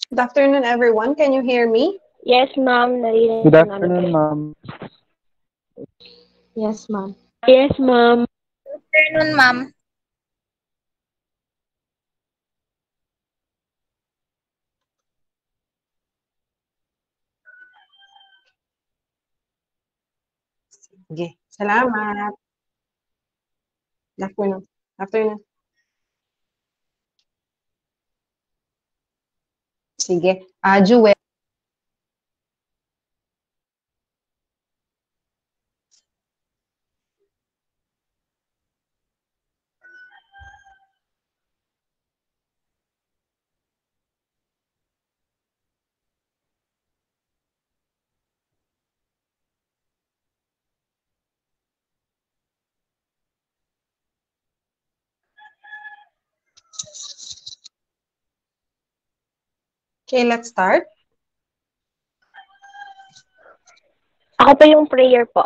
Good afternoon, everyone. Can you hear me? Yes, ma'am. Narinig Good po namin afternoon, kayo. ma'am. Yes, ma'am. Yes, ma'am. Afternoon, ma'am. Sige. Salamat. Good afternoon. Afternoon. Sige. Jewel. Okay, let's start. Ako po yung prayer po.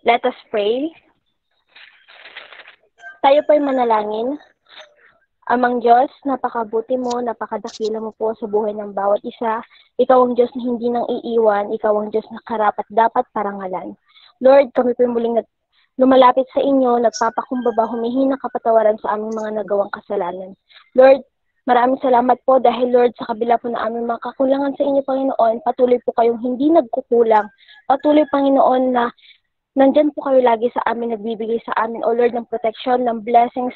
Let us pray. Tayo po ay manalangin. Amang Diyos, napakabuti mo, napakadakila mo po sa buhay ng bawat isa. Ikaw ang Diyos na hindi nang iiwan. Ikaw ang Diyos na karapat-dapat parangalan. Lord, kami po muling lumalapit sa inyo, nagpapakumbaba, humihingi ng kapatawaran sa aming mga nagawang kasalanan. Lord, maraming salamat po dahil Lord, sa kabila po na aming mga kakulangan sa inyo, Panginoon, patuloy po kayong hindi nagkukulang. Patuloy, Panginoon, na nandyan po kayo lagi sa amin, nagbibigay sa amin, O Lord, ng protection, ng blessings.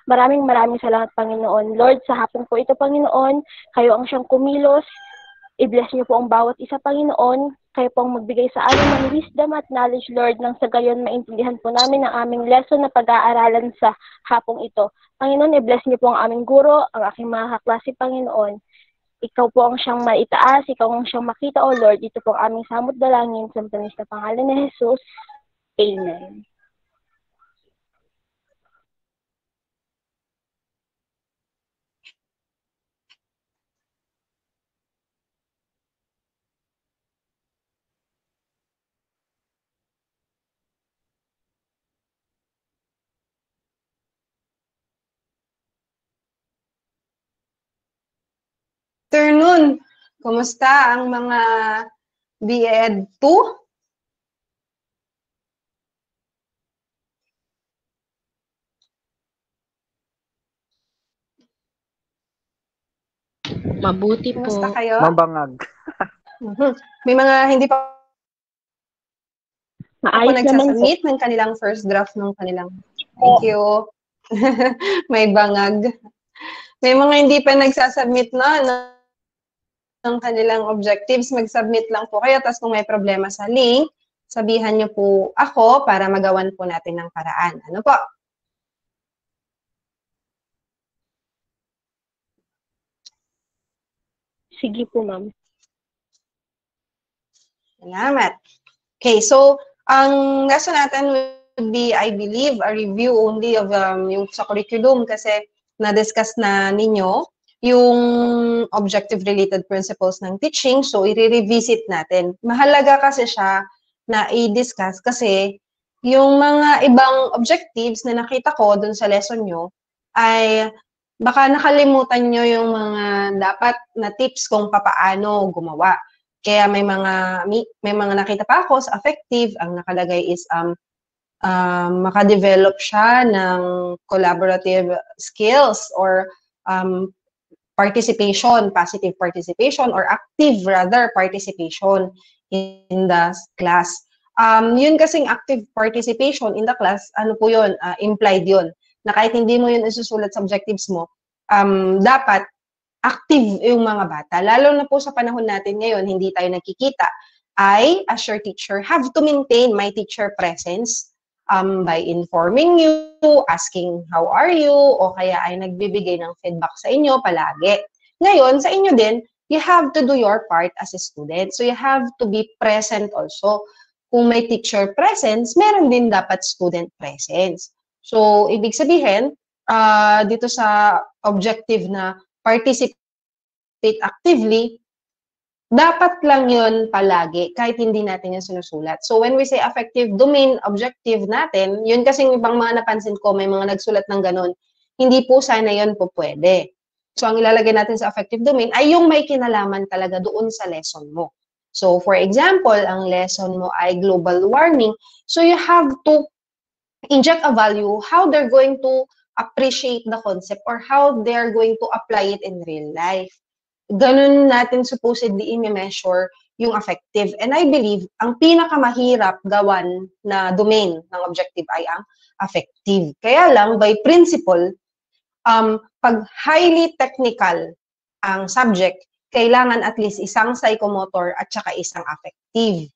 Maraming salamat, Panginoon. Lord, sa hapon po ito, Panginoon, kayo ang siyang kumilos. I-bless niyo po ang bawat isa, Panginoon. Kayo po ang magbigay sa amin ng wisdom at knowledge, Lord, nang sa gayon maintindihan po namin ang aming lesson na pag-aaralan sa hapong ito. Panginoon, i-bless niyo po ang aming guro, ang aking mga kaklase, Panginoon. Ikaw po ang siyang maitaas, ikaw ang siyang makita, O Lord. Ito po ang aming samot dalangin sa matamis na pangalan ni Jesus. Amen. Afternoon. Kumusta ang mga BEd 2? Mabuti po. Kumusta kayo? Mabangag. May mga hindi pa po Maayos naman po. nagsasubmit ng kanilang first draft ng kanilang. Thank you. May bangag. May mga hindi pa nagsasubmit na ng kanilang objectives. Mag-submit lang po kayo. Tapos kung may problema sa link, sabihan niyo po ako para magawan po natin ng paraan. Ano po? Sige po, ma'am. Salamat. Okay, so ang lesson natin would be, I believe, a review only of yung sa curriculum kasi na-discuss na ninyo yung objective-related principles ng teaching. So, i-revisit natin. Mahalaga kasi siya na i-discuss kasi yung mga ibang objectives na nakita ko dun sa lesson nyo ay baka nakalimutan nyo yung mga dapat na tips kung papaano gumawa. Kaya may mga nakita pa ako sa affective, ang nakalagay is makadevelop siya ng collaborative skills or participation, positive participation or active rather participation in the class. Yun kasing active participation in the class, ano po yun, implied yun, na kahit hindi mo yun isusulat sa objectives mo, dapat active yung mga bata. Lalo na po sa panahon natin ngayon, hindi tayo nagkikita, I, as your teacher, have to maintain my teacher presence by informing you, asking how are you, o kaya ay nagbibigay ng feedback sa inyo palagi. Ngayon, sa inyo din, you have to do your part as a student. So you have to be present also. Kung may teacher presence, meron din dapat student presence. So, ibig sabihin, dito sa objective na participate actively, dapat lang yun palagi kahit hindi natin yung sinusulat. So when we say affective domain, objective natin, yun kasing ibang mga napansin ko, may mga nagsulat ng ganun, hindi po sana yun po pwede. So ang ilalagay natin sa affective domain ay yung may kinalaman talaga doon sa lesson mo. So for example, ang lesson mo ay global warming, so you have to inject a value how they're going to appreciate the concept or how they're going to apply it in real life. Ganun natin supposedly i-measure yung affective. And I believe, ang pinakamahirap gawan na domain ng objective ay ang affective. Kaya lang, by principle, pag highly technical ang subject, kailangan at least isang psychomotor at saka isang affective.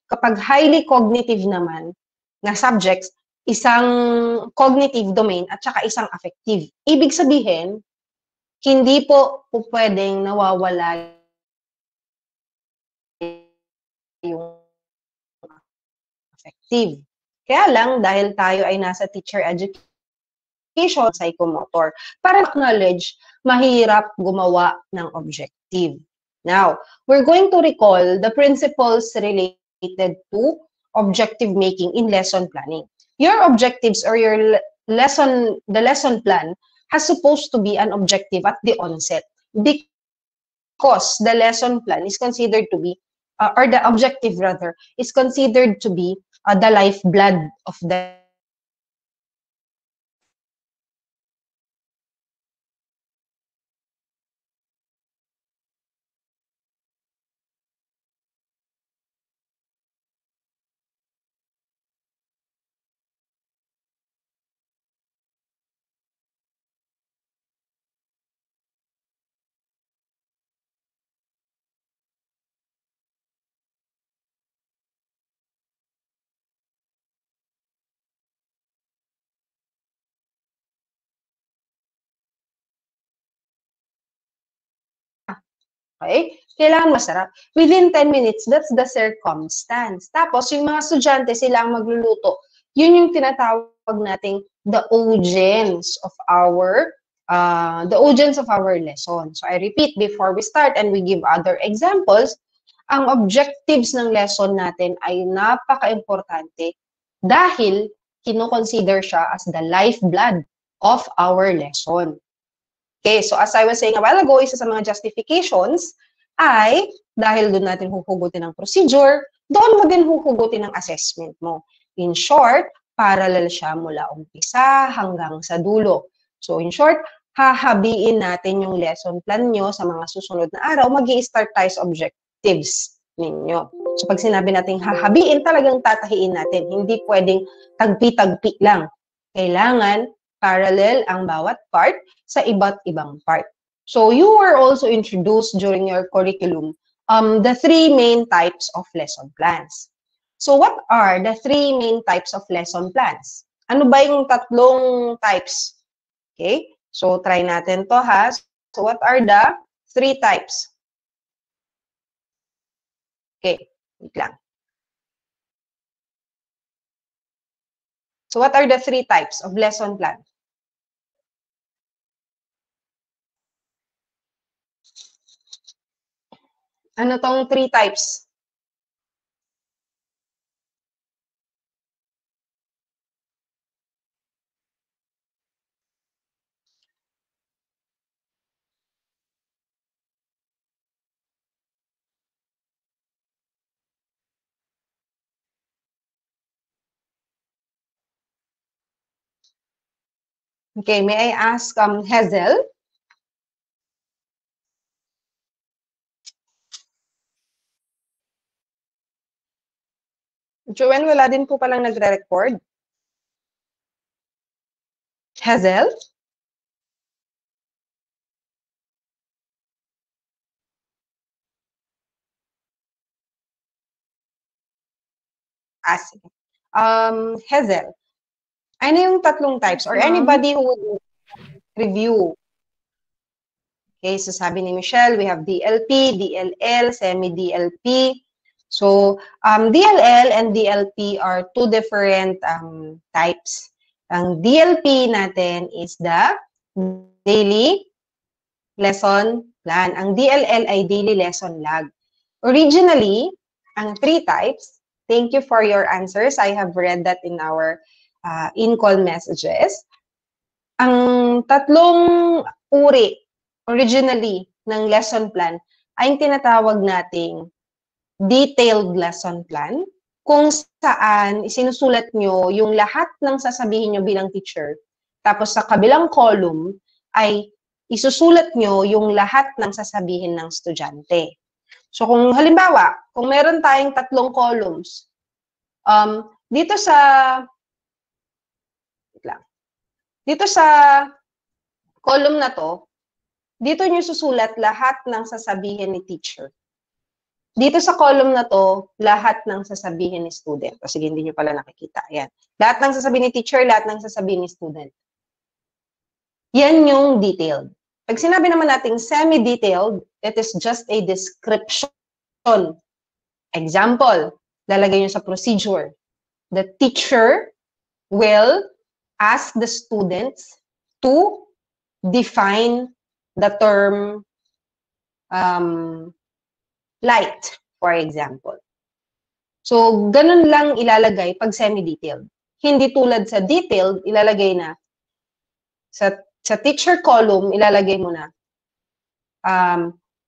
Kapag highly cognitive naman na subjects, isang cognitive domain at saka isang affective. Ibig sabihin, hindi po pwedeng nawawala yung affective. Kaya lang, dahil tayo ay nasa teacher education, psychomotor, para acknowledge, mahirap gumawa ng objective. Now, we're going to recall the principles related to objective making in lesson planning. Your objectives or your the lesson plan has supposed to be an objective at the onset because the lesson plan is considered to be, or the objective rather, is considered to be the lifeblood of the Okay? Kailangan masarap. Within 10 minutes, that's the circumstance. Tapos, yung mga estudyante, sila ang magluluto. Yun yung tinatawag nating the audience of our lesson. So, I repeat, before we start and we give other examples, ang objectives ng lesson natin ay napaka-importante dahil kino-consider siya as the lifeblood of our lesson. Okay, so as I was saying a while ago, isa sa mga justifications ay dahil doon natin huhugutin ng procedure, doon mo din huhugutin ng assessment mo. In short, parallel siya mula umpisa hanggang sa dulo. So in short, hahabiin natin yung lesson plan nyo sa mga susunod na araw, mag-i-start tayo sa objectives ninyo. So pag sinabi natin hahabiin, talagang tatahiin natin. Hindi pwedeng tagpi-tagpi lang. Kailangan parallel ang bawat part sa iba't ibang part. So you were also introduced during your curriculum the three main types of lesson plans. So what are the three main types of lesson plans? Ano ba yung tatlong types? Okay? So try natin to ha. So what are the three types? Okay, wait lang. So what are the three types of lesson plan? Ano tong three types? Okay, may I ask Hazel? Joanne, wala din po palang nagre-record. Hazel? Sige. Hazel, ano yung tatlong types? Or anybody who would review? Okay, so sabi ni Michelle, we have DLP, DLL, semi-DLP. So, DLL and DLP are two different types. Ang DLP natin is the daily lesson plan. Ang DLL ay daily lesson log. Originally, ang 3 types, thank you for your answers. I have read that in our in-call messages. Ang tatlong uri, originally, ng lesson plan ay yung tinatawag nating detailed lesson plan, kung saan isinusulat nyo yung lahat ng sasabihin nyo bilang teacher. Tapos sa kabilang column ay isusulat nyo yung lahat ng sasabihin ng estudyante. So kung halimbawa, kung meron tayong tatlong columns, dito sa column na to, dito nyo susulat lahat ng sasabihin ni teacher. Dito sa column na to, lahat ng sasabihin ni student. O sige, hindi nyo pala nakikita. Ayan. Lahat ng sasabihin ni teacher, lahat ng sasabihin ni student. Yan yung detailed. Pag sinabi naman natin semi-detailed, it is just a description. Example, lalagay nyo sa procedure. The teacher will ask the students to define the term light, for example. So, ganun lang ilalagay pag semi-detailed. Hindi tulad sa detailed, ilalagay na sa teacher column, ilalagay mo na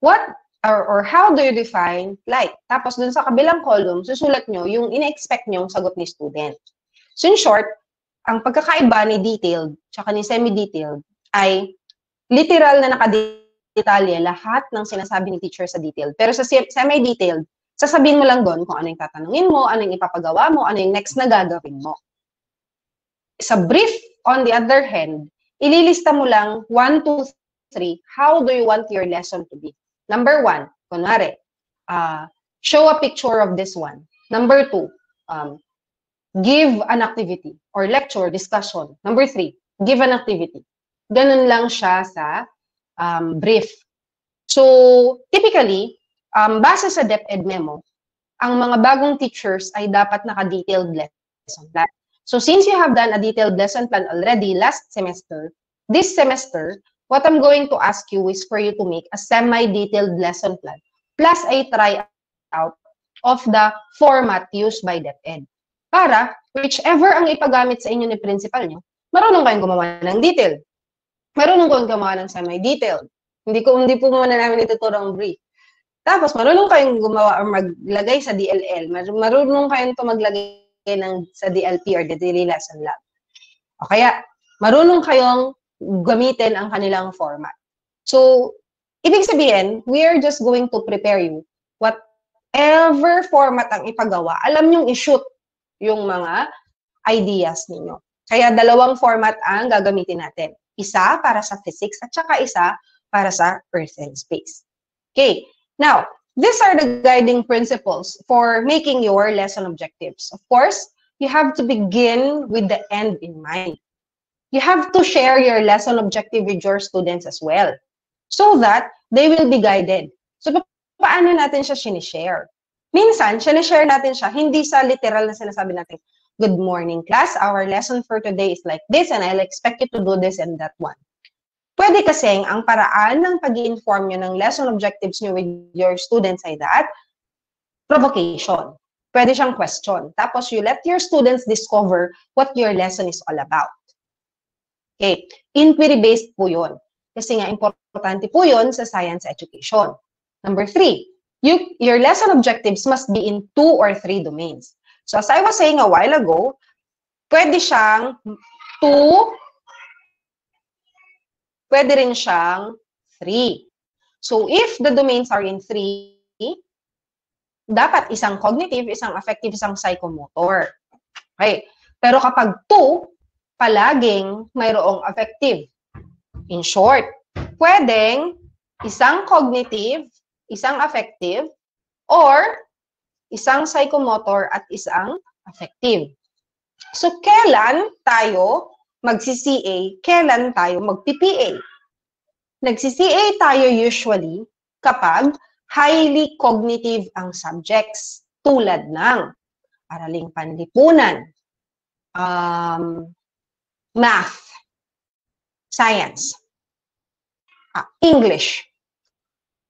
what or how do you define light? Tapos dun sa kabilang column, susulat nyo yung ina-expect nyong sagot ni student. So, in short, ang pagkakaiba ni detailed tsaka ni semi-detailed ay literal na nakadetalye lahat ng sinasabi ni teacher sa detailed. Pero sa semi-detailed, sasabihin mo lang doon kung ano yung tatanungin mo, ano yung ipapagawa mo, ano yung next na gagawin mo. Sa brief, on the other hand, ililista mo lang 1, 2, 3, how do you want your lesson to be? Number 1, kunwari, show a picture of this one. Number 2, give an activity or lecture, discussion. Number 3, give an activity. Ganun lang siya sa brief. So, typically, base sa DepEd memo, ang mga bagong teachers ay dapat naka-detailed lesson plan. So, since you have done a detailed lesson plan already last semester, this semester, what I'm going to ask you is for you to make a semi-detailed lesson plan plus a tryout of the format used by DepEd. Para, whichever ang ipagamit sa inyo ni principal nyo, marunong kayong gumawa ng detailed. Marunong kayong gumawa ng semi-detailed. Hindi po muna namin ituturo ang brief. Tapos, marunong kayong gumawa or maglagay sa DLL. Marunong kayong maglagay sa DLP or the Daily Lesson Lab. O kaya, marunong kayong gamitin ang kanilang format. So, ibig sabihin, we are just going to prepare you. Whatever format ang ipagawa, alam nyong i-shoot yung mga ideas ninyo. Kaya dalawang format ang gagamitin natin. Isa para sa physics at saka isa para sa earth and space. Okay. Now, these are the guiding principles for making your lesson objectives. Of course, you have to begin with the end in mind. You have to share your lesson objective with your students as well so that they will be guided. So, paano natin siya sinishare? Minsan, sinishare natin siya, hindi sa literal na sinasabi natin, good morning class, our lesson for today is like this and I'll expect you to do this and that one. Pwede kasing ang paraan ng pag-i-inform nyo ng lesson objectives nyo with your students ay that, provocation. Pwede siyang question. Tapos you let your students discover what your lesson is all about. Okay, inquiry-based po yun. Kasi nga, importante po yun sa science education. Number 3, your lesson objectives must be in 2 or 3 domains. So as I was saying a while ago, pwede siyang 2, pwede rin siyang 3. So if the domains are in 3, dapat isang cognitive, isang affective, isang psychomotor. Okay. Pero kapag 2, palaging mayroong affective. In short, pwedeng isang cognitive, isang affective, or isang psychomotor at isang affective. So, kailan tayo magsi-CA, kailan tayo magpi-PA? Nagsi-CA tayo usually kapag highly cognitive ang subjects tulad ng araling panlipunan, math, science, English,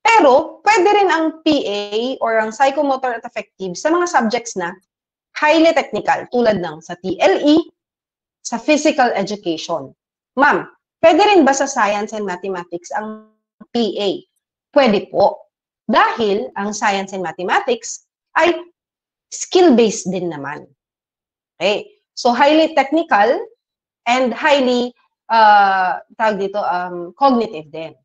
Pero, pwede rin ang PA or ang psychomotor at affective sa mga subjects na highly technical, tulad ng sa TLE, sa physical education. Ma'am, pwede rin ba sa science and mathematics ang PA? Pwede po. Dahil ang science and mathematics ay skill-based din naman. Okay? So, highly technical and highly, cognitive din.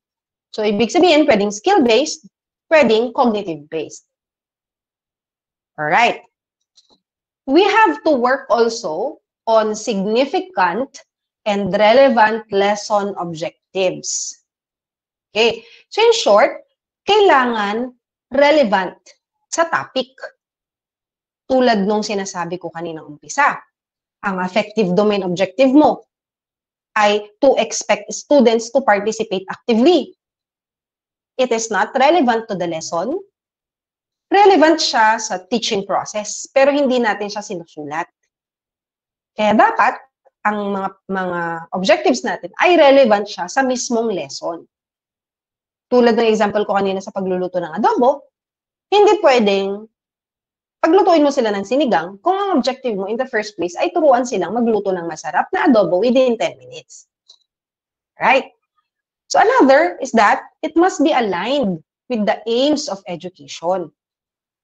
So, ibig sabihin, pwedeng skill-based, pwedeng cognitive-based. Alright. We have to work also on significant and relevant lesson objectives. Okay. So, in short, kailangan relevant sa topic. Tulad nung sinasabi ko kaninang umpisa. Ang affective domain objective mo ay to expect students to participate actively. It is not relevant to the lesson. Relevant siya sa teaching process, pero hindi natin siya sinusulat. Kaya dapat, ang mga objectives natin ay relevant siya sa mismong lesson. Tulad ng example ko kanina sa pagluluto ng adobo, hindi pwedeng paglutuin mo sila ng sinigang kung ang objective mo in the first place ay turuan silang magluto ng masarap na adobo within 10 minutes. Right? So another is that it must be aligned with the aims of education.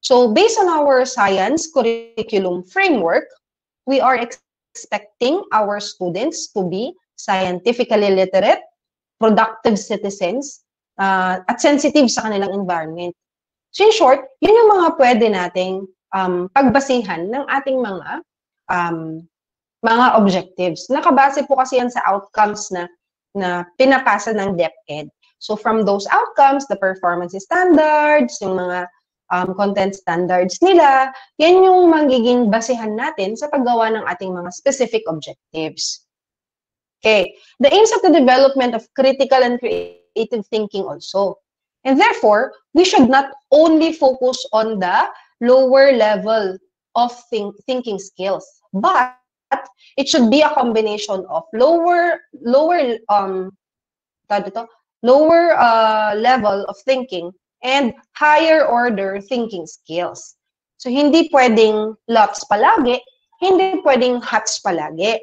So based on our science curriculum framework, we are expecting our students to be scientifically literate, productive citizens, at sensitive sa kanilang environment. So in short, yun yung mga pwede nating pagbasihan ng ating mga objectives. Nakabase po kasi yan sa outcomes na pinapasa ng DepEd. So from those outcomes, the performance standards, yung mga content standards nila, yan yung magiging basihan natin sa paggawa ng ating mga specific objectives. Okay. The aims of the development of critical and creative thinking also. And therefore, we should not only focus on the lower level of thinking skills, but it should be a combination of lower level of thinking and higher order thinking skills. So, hindi pwedeng lots palagi, hindi pwedeng hats palagi.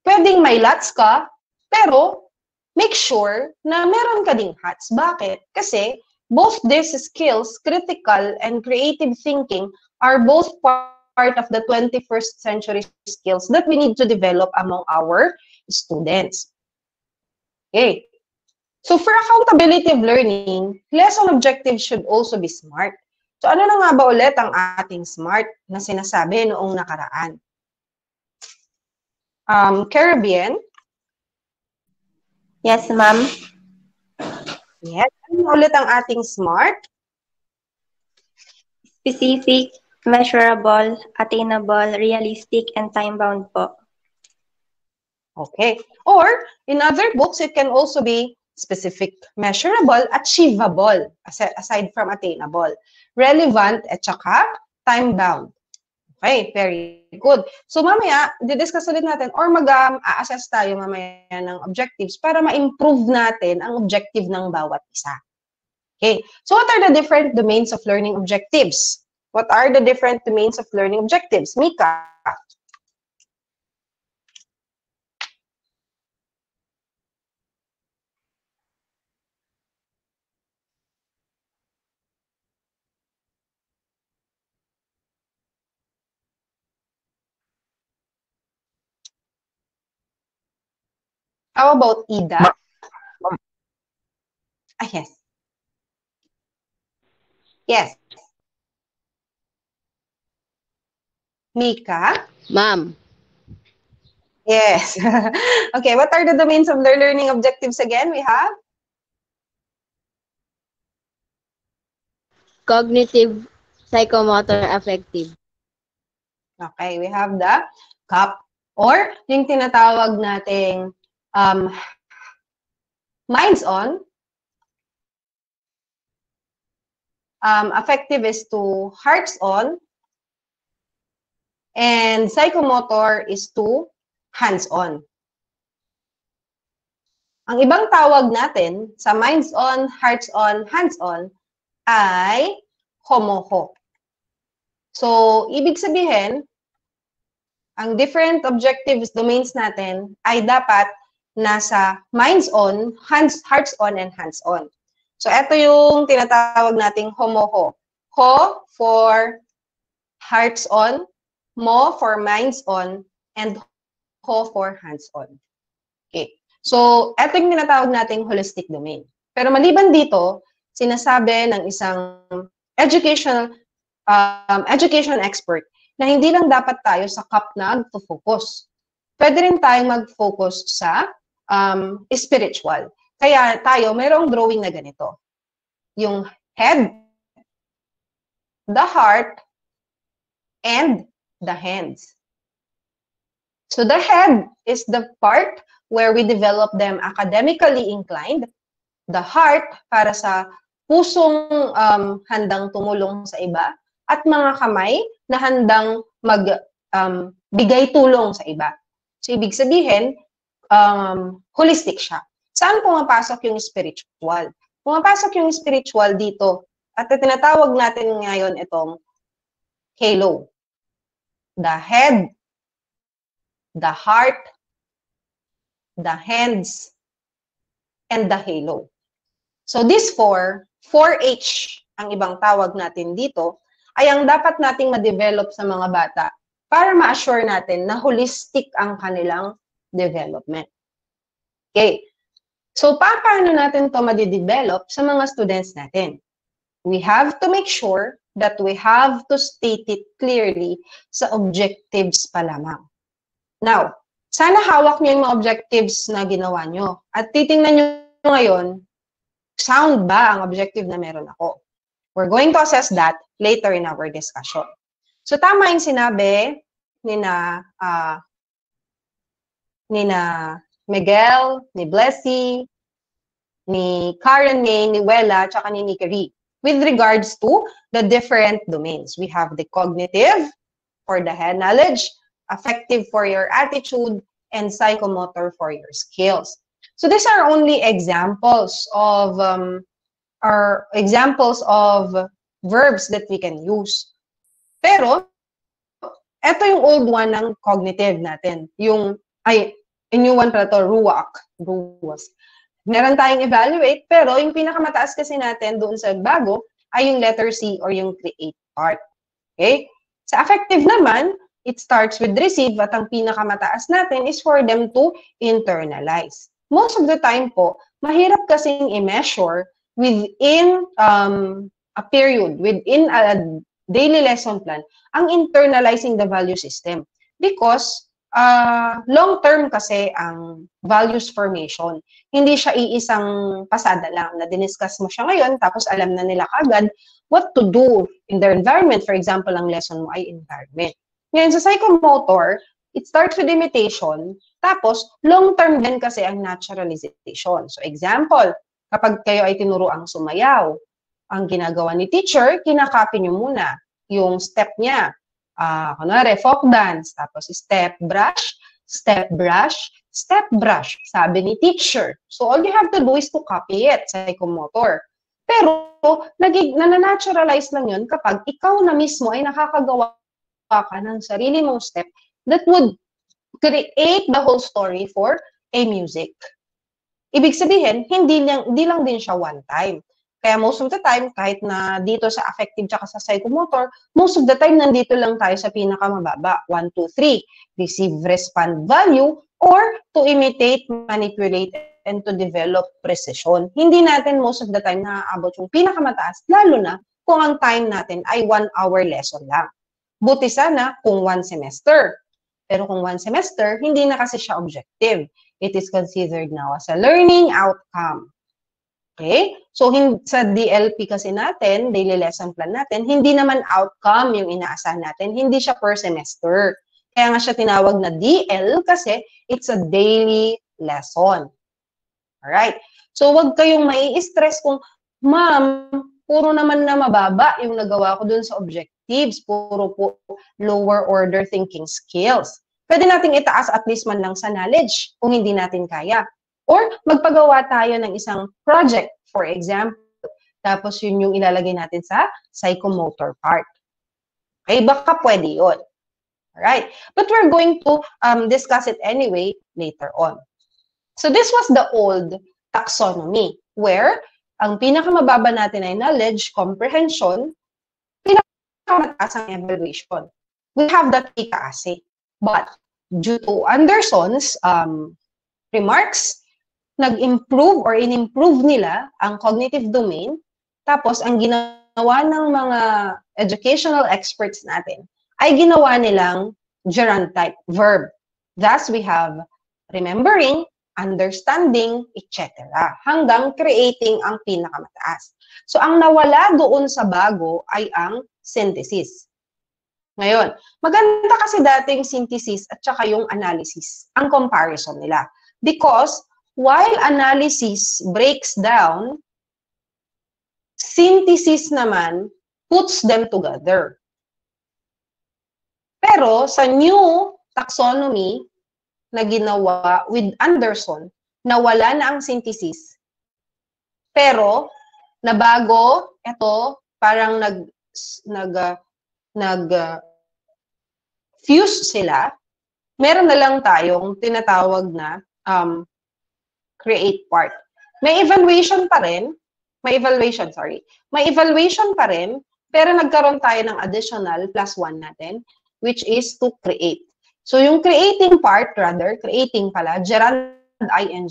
Pwedeng may lots ka, pero make sure na meron ka ding hats. Bakit? Kasi both these skills, critical and creative thinking, are both part of the 21st century skills that we need to develop among our students. Okay. So for accountability of learning, lesson objectives should also be SMART. So ano na nga ba ulit ang ating SMART na sinasabi noong nakaraan? Caribbean? Yes, ma'am. Yes. Ano ulit ang ating SMART? Specific, measurable, attainable, realistic, and time-bound po. Okay. Or, in other books, it can also be specific, measurable, achievable, aside from attainable, relevant, at saka time-bound. Okay, very good. So mamaya, didiscuss ulit natin or mag-assess tayo mamaya ng objectives para ma-improve natin ang objective ng bawat isa. Okay, so what are the different domains of learning objectives? What are the different domains of learning objectives? Mika? How about Ida? Yes. Yes. Mika? Ma'am. Yes. Okay, what are the domains of their learning objectives again? We have? Cognitive, psychomotor, affective. Okay, we have the CAP or yung tinatawag nating minds on. Affective is to hearts on. And psychomotor is to hands on. Ang ibang tawag natin sa minds-on, hearts-on, hands-on ay homoho. So, ibig sabihin, ang different objectives domains natin ay dapat nasa minds-on, hearts-on, and hands-on. So, ito yung tinatawag nating homoho. Ho for hearts-on, mo for minds-on, and ho for hands-on. Okay. So, ito yung tinatawag nating holistic domain. Pero maliban dito, sinasabi ng isang education expert na hindi lang dapat tayo sa cup nag-focus. Pwede rin tayong mag-focus sa spiritual. Kaya tayo, mayroong drawing na ganito. Yung head, the heart, and the hands. So the head is the part where we develop them academically inclined. The heart, para sa pusong handang tumulong sa iba. At mga kamay na handang magbigay tulong sa iba. So ibig sabihin, holistic siya. Saan pumapasok yung spiritual? Pumapasok yung spiritual dito. At tinatawag natin ngayon itong halo. The head, the heart, the hands, and the halo. So this 4H, ang ibang tawag natin dito, ay ang dapat nating ma-develop sa mga bata para ma-assure natin na holistic ang kanilang development. Okay. So, paano natin ito ma-develop sa mga students natin? We have to make sure that we have to state it clearly sa objectives pa lamang. Now, sana hawak niyo yung mga objectives na ginawa niyo. At titingnan niyo ngayon, sound ba ang objective na meron ako? We're going to assess that later in our discussion. So, tama yung sinabi ni Miguel, ni Blessy, ni Karen May, ni Wella, tsaka ni Nikki with regards to the different domains. We have the cognitive for the head knowledge, affective for your attitude, and psychomotor for your skills. So these are only examples of verbs that we can use. Pero ito yung old one ng cognitive natin. Yung new one pala to, ruwas. Meron tayong evaluate, pero yung pinakamataas kasi natin doon sa bago ay yung letter C or yung create part. Okay? Sa affective naman, it starts with receive at ang pinakamataas natin is for them to internalize. Most of the time po, mahirap kasing i-measure within a period, within a daily lesson plan, ang internalizing the value system. Because long-term kasi ang values formation. Hindi siya iisang pasada lang na diniscuss mo siya ngayon, tapos alam na nila kagad what to do in their environment. For example, ang lesson mo ay environment. Ngayon, sa psychomotor, it starts with imitation, tapos long-term din kasi ang naturalization. So example, kapag kayo ay tinuruang sumayaw, ang ginagawa ni teacher, kinakopy nyo muna yung step niya. Kunwari, folk dance, tapos step brush, step brush, step brush, sabi ni teacher. So all you have to do is to copy it, psychomotor. Pero, nananaturalize lang yun kapag ikaw na mismo ay nakakagawa ka ng sarili mong step that would create the whole story for a music. Ibig sabihin, hindi lang din siya one time. Kaya most of the time, kahit na dito sa affective tsaka sa psychomotor, most of the time, nandito lang tayo sa pinakamababa. 1, 2, 3. Receive, respond, value, or to imitate, manipulate, and to develop precision. Hindi natin most of the time naaabot yung pinakamataas, lalo na kung ang time natin ay 1-hour lesson lang. Buti sana kung 1 semester. Pero kung 1 semester, hindi na kasi siya objective. It is considered now as a learning outcome. Okay? So, sa DLP kasi natin, daily lesson plan natin, hindi naman outcome yung inaasahan natin. Hindi siya per semester. Kaya nga siya tinawag na DL kasi it's a daily lesson. Alright? So, wag kayong mai-stress kung, ma'am, puro naman na mababa yung nagawa ko dun sa objectives. Puro po lower order thinking skills. Pwede nating itaas at least man lang sa knowledge kung hindi natin kaya. Or magpagawa tayo ng isang project, for example. Tapos yun yung ilalagay natin sa psychomotor part. Okay, baka pwede yun. Alright, but we're going to discuss it anyway later on. So this was the old taxonomy, where ang pinakamababa natin ay knowledge, comprehension, pinakamataas ang evaluation. We have that ikaase. But due to Anderson's remarks, nag-improve or in-improve nila ang cognitive domain. Tapos, ang ginawa ng mga educational experts natin ay ginawa nilang gerund type, verb. Thus, we have remembering, understanding, etc. Hanggang creating ang pinakamataas. So, ang nawala doon sa bago ay ang synthesis. Ngayon, maganda kasi dating synthesis at saka yung analysis, ang comparison nila. Because, while analysis breaks down, synthesis naman puts them together. Pero sa new taxonomy na ginawa with Anderson, nawala na ang synthesis. Pero nabago, ito parang fuse sila. Meron na lang tayong tinatawag na create part. May evaluation pa rin, may evaluation pa rin, pero nagkaroon tayo ng additional plus 1 natin, which is to create. So, yung creating part, gerund ing.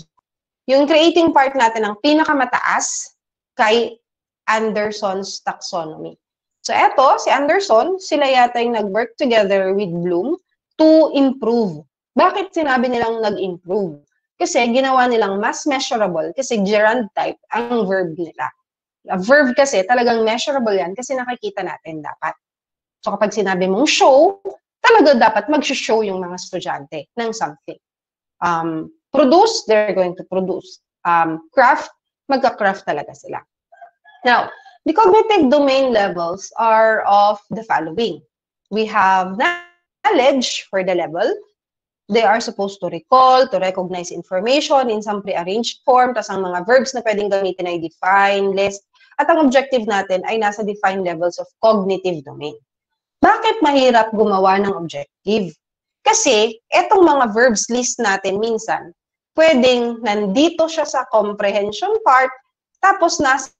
Yung creating part natin ang pinakamataas kay Anderson's taxonomy. So, eto, si Anderson, sila yata yung nag-work together with Bloom to improve. Bakit sinabi nilang nag-improve? Kasi ginawa nilang mas measurable kasi gerund type ang verb nila. A verb kasi talagang measurable yan kasi nakikita natin dapat. So kapag sinabi mong show, talaga dapat mag-show yung mga estudyante ng something. Produce, they're going to produce. Craft, magka-craft talaga sila. Now, the cognitive domain levels are of the following. We have knowledge for the level. They are supposed to recall, to recognize information in some prearranged form, tas ang mga verbs na pwedeng gamitin ay define, list, at ang objective natin ay nasa defined levels of cognitive domain. Bakit mahirap gumawa ng objective? Kasi, etong mga verbs list natin minsan, pwedeng nandito siya sa comprehension part, tapos nasa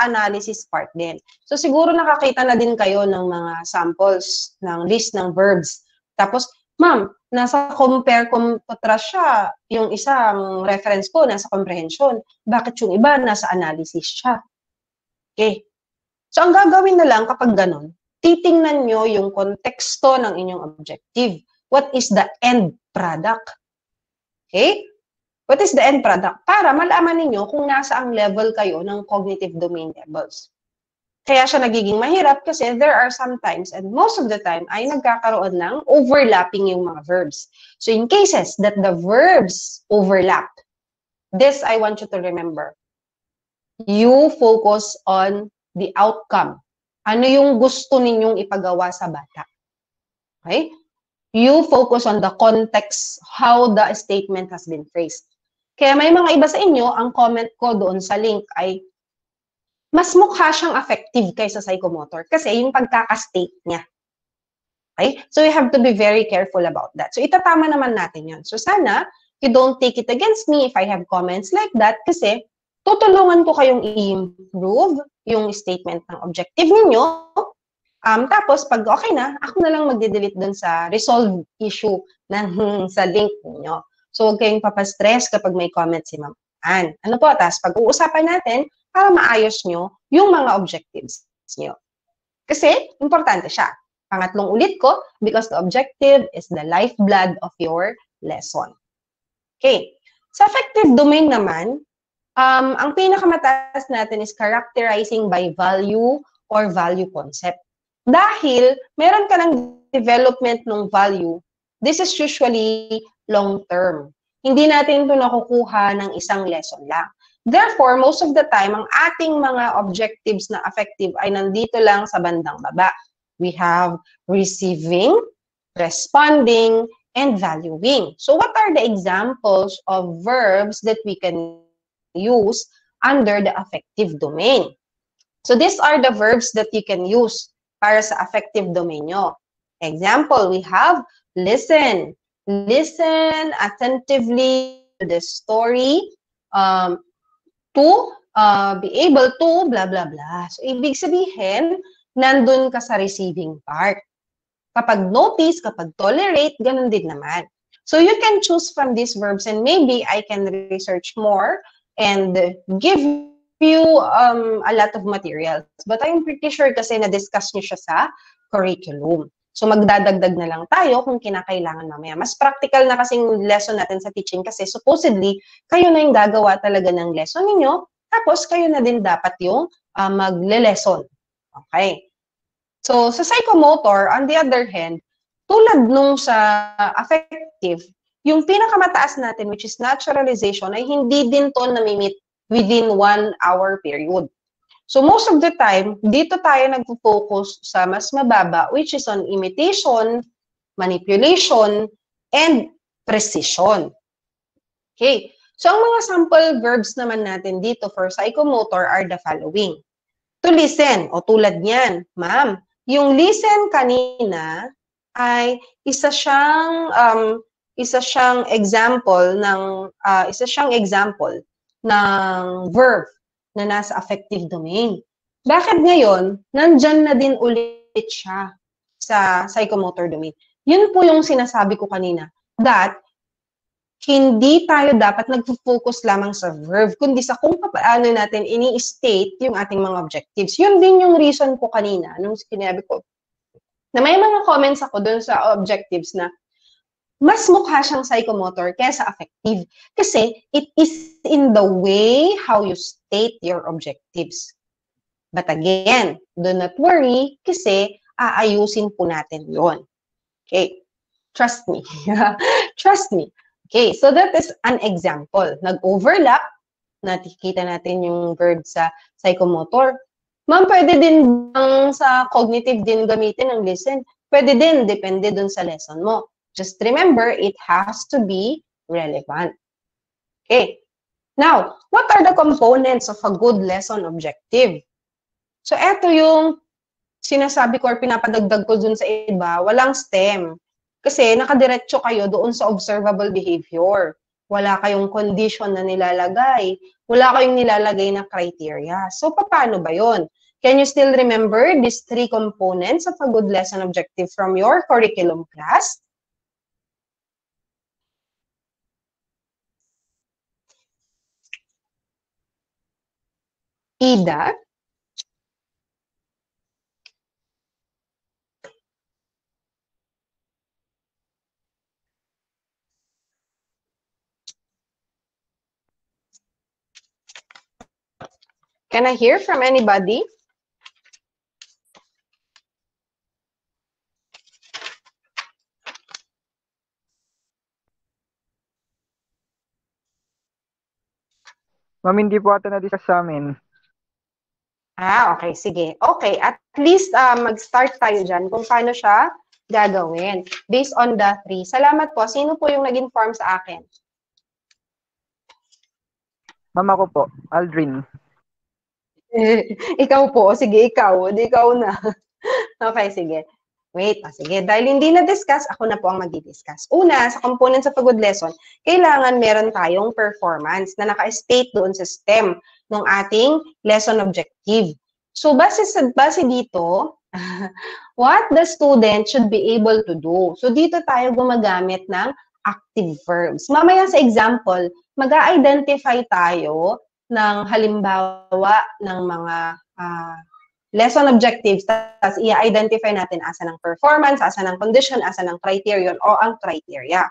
analysis part din. So, siguro nakakita na din kayo ng mga samples ng list ng verbs. Tapos, ma'am, nasa compare contrast siya. Yung isang reference ko, nasa comprehension. Bakit yung iba, nasa analysis siya? Okay. So, ang gagawin na lang kapag ganun, titingnan nyo yung konteksto ng inyong objective. What is the end product? Okay? What is the end product? Para malaman ninyo kung nasa ang level kayo ng cognitive domain levels. Kaya siya nagiging mahirap kasi there are sometimes, and most of the time, ay nagkakaroon ng overlapping yung mga verbs. So in cases that the verbs overlap, this I want you to remember. You focus on the outcome. Ano yung gusto ninyong ipagawa sa bata? Okay? You focus on the context, how the statement has been phrased. Kaya may mga iba sa inyo, ang comment ko doon sa link ay mas mukha siyang effective kaysa psychomotor kasi yung pagkaka-state niya. Okay? So, you have to be very careful about that. So, itatama naman natin yun. So, sana, you don't take it against me if I have comments like that kasi tutulungan ko kayong i-improve yung statement ng objective ninyo. Tapos, pag okay na, ako na lang magde-delete dun sa resolve issue sa link ninyo. So, huwag kayong papastress kapag may comment si Ma'am Ann. Ano po, tapos pag-uusapan natin para maayos nyo yung mga objectives nyo. Kasi, importante siya. Pangatlong ulit ko, because the objective is the lifeblood of your lesson. Okay. Sa affective domain naman, ang pinakamataas natin is characterizing by value or value concept. Dahil meron ka ng development ng value, this is usually long-term. Hindi natin ito nakukuha ng isang lesson lang. Therefore, most of the time, ang ating mga objectives na affective ay nandito lang sa bandang baba. We have receiving, responding, and valuing. So what are the examples of verbs that we can use under the affective domain? So these are the verbs that you can use para sa affective domain nyo. Example, we have listen. Listen attentively to the story to be able to blah, blah, blah. So ibig sabihin, nandun ka sa receiving part. Kapag notice, kapag tolerate, ganun din naman. So you can choose from these verbs and maybe I can research more and give you a lot of materials. But I'm pretty sure kasi na-discuss nyo siya sa curriculum. So magdadagdag na lang tayo kung kinakailangan mamaya. Mas practical na kasing lesson natin sa teaching kasi supposedly, kayo na yung gagawa talaga ng lesson ninyo, tapos kayo na din dapat yung magle-lesson. Okay. So, sa psychomotor, on the other hand, tulad nung sa affective, yung pinakamataas natin, which is naturalization, ay hindi din to namimit within 1 hour period. So, most of the time, dito tayo nagpo-focus sa mas mababa, which is on imitation, manipulation, and precision. Okay. So, ang mga sample verbs naman natin dito for psychomotor are the following. To listen, o tulad niyan, ma'am, yung listen kanina ay isa siyang example ng verb na nasa affective domain. Bakit ngayon nandyan na din ulit siya sa psychomotor domain? Yun po yung sinasabi ko kanina, that hindi tayo dapat nag-focus lamang sa verb, kundi sa kung paano natin ini-state yung ating mga objectives. Yun din yung reason ko kanina, nung sinabi ko, na may mga comments ako dun sa objectives na mas mukha siyang psychomotor kaysa affective. Kasi it is in the way how you state your objectives. But again, do not worry kasi aayusin po natin yon. Okay? Trust me. Trust me. Okay, so that is an example. Nag-overlap, nakikita natin yung verb sa psychomotor. Ma'am, pwede din sa cognitive din gamitin ang listen. Pwede din, depende dun sa lesson mo. Just remember, it has to be relevant. Okay. Now, what are the components of a good lesson objective? So, eto yung sinasabi ko or pinapadagdag ko dun sa iba, walang STEM. Kasi nakadiretso kayo doon sa observable behavior. Wala kayong condition na nilalagay. Wala kayong nilalagay na criteria. So, paano ba yon? Can you still remember these 3 components of a good lesson objective from your curriculum class? Ida? Can I hear from anybody? Ma'am, hindi po ata na-discuss sa amin. Okay, sige. Okay, at least mag-start tayo dyan kung paano siya gagawin based on the 3. Salamat po. Sino po yung nag-inform sa akin? Ma'am, ako po, Aldrin. Ikaw po. Sige, ikaw. Di ikaw na. Okay, sige. Wait, sige. Dahil hindi na-discuss, ako na po ang mag-discuss. Una, sa components of a good lesson, kailangan meron tayong performance na naka-state doon sa STEM ng ating lesson objective. So, base dito, what the student should be able to do. So, dito tayo gumagamit ng active verbs. Mamaya sa example, mag-a-identify tayo ng halimbawa ng mga lesson objectives, tapos i-identify natin asa ng performance, asa ng condition, asa ng criterion, o ang criteria.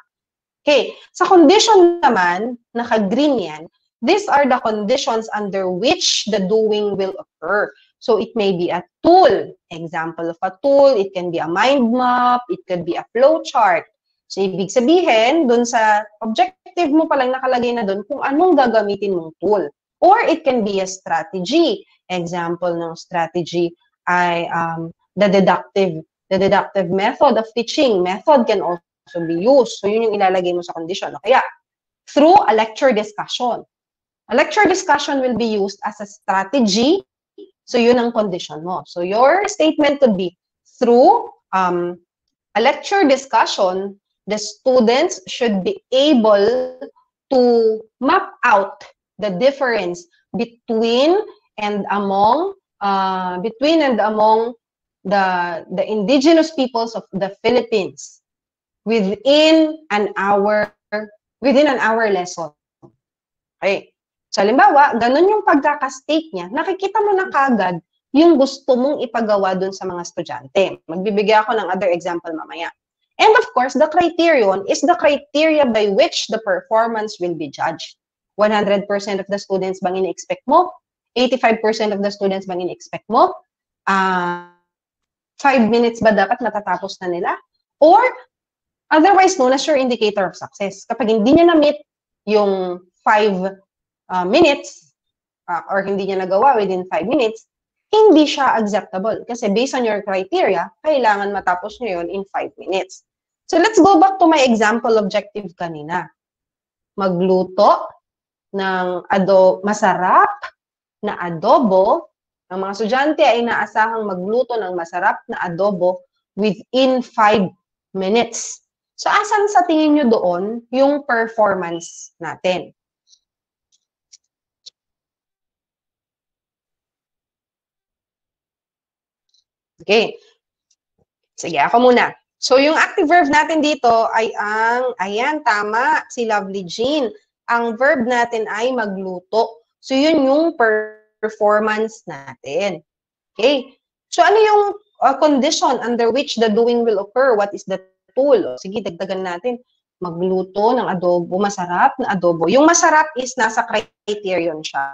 Okay, sa condition naman, naka-green yan, these are the conditions under which the doing will occur. So, it may be a tool. Example of a tool, it can be a mind map, it could be a flow chart. So, ibig sabihin, dun sa objective mo palang nakalagay na dun kung anong gagamitin mong tool. Or it can be a strategy. Example ng strategy ay the deductive method of teaching. Method can also also be used. So yun yung ilalagay mo sa condition. O kaya, through a lecture discussion. A lecture discussion will be used as a strategy. So yun ang condition mo. So your statement could be, through a lecture discussion, the students should be able to map out the difference between and among the indigenous peoples of the Philippines within an hour lesson. Okay. So, halimbawa, ganun yung pagkaka-state niya, nakikita mo na kagad yung gusto mong ipagawa dun sa mga estudyante. Magbibigay ako ng other example mamaya. And of course, the criterion is the criteria by which the performance will be judged. 100% of the students bang ini-expect mo? 85% of the students bang ini-expect mo? 5 minutes ba dapat matatapos na nila? Or, otherwise known as your indicator of success. Kapag hindi niya na-meet yung 5 minutes, or hindi niya nagawa within 5 minutes, hindi siya acceptable. Kasi based on your criteria, kailangan matapos niyo yun in 5 minutes. So let's go back to my example objective kanina. Magluto ng masarap na adobo. Ang mga estudyante ay inaasahang magluto ng masarap na adobo within 5 minutes. So asan sa tingin nyo doon yung performance natin? Okay. Sige, ako muna. So, yung active verb natin dito ay ayan, tama, si Lovely Jean. Ang verb natin ay magluto. So, yun yung performance natin. Okay. So, ano yung condition under which the doing will occur? What is the tool? Sige, dagdagan natin. Magluto ng adobo, masarap na adobo. Yung masarap is nasa criterion siya.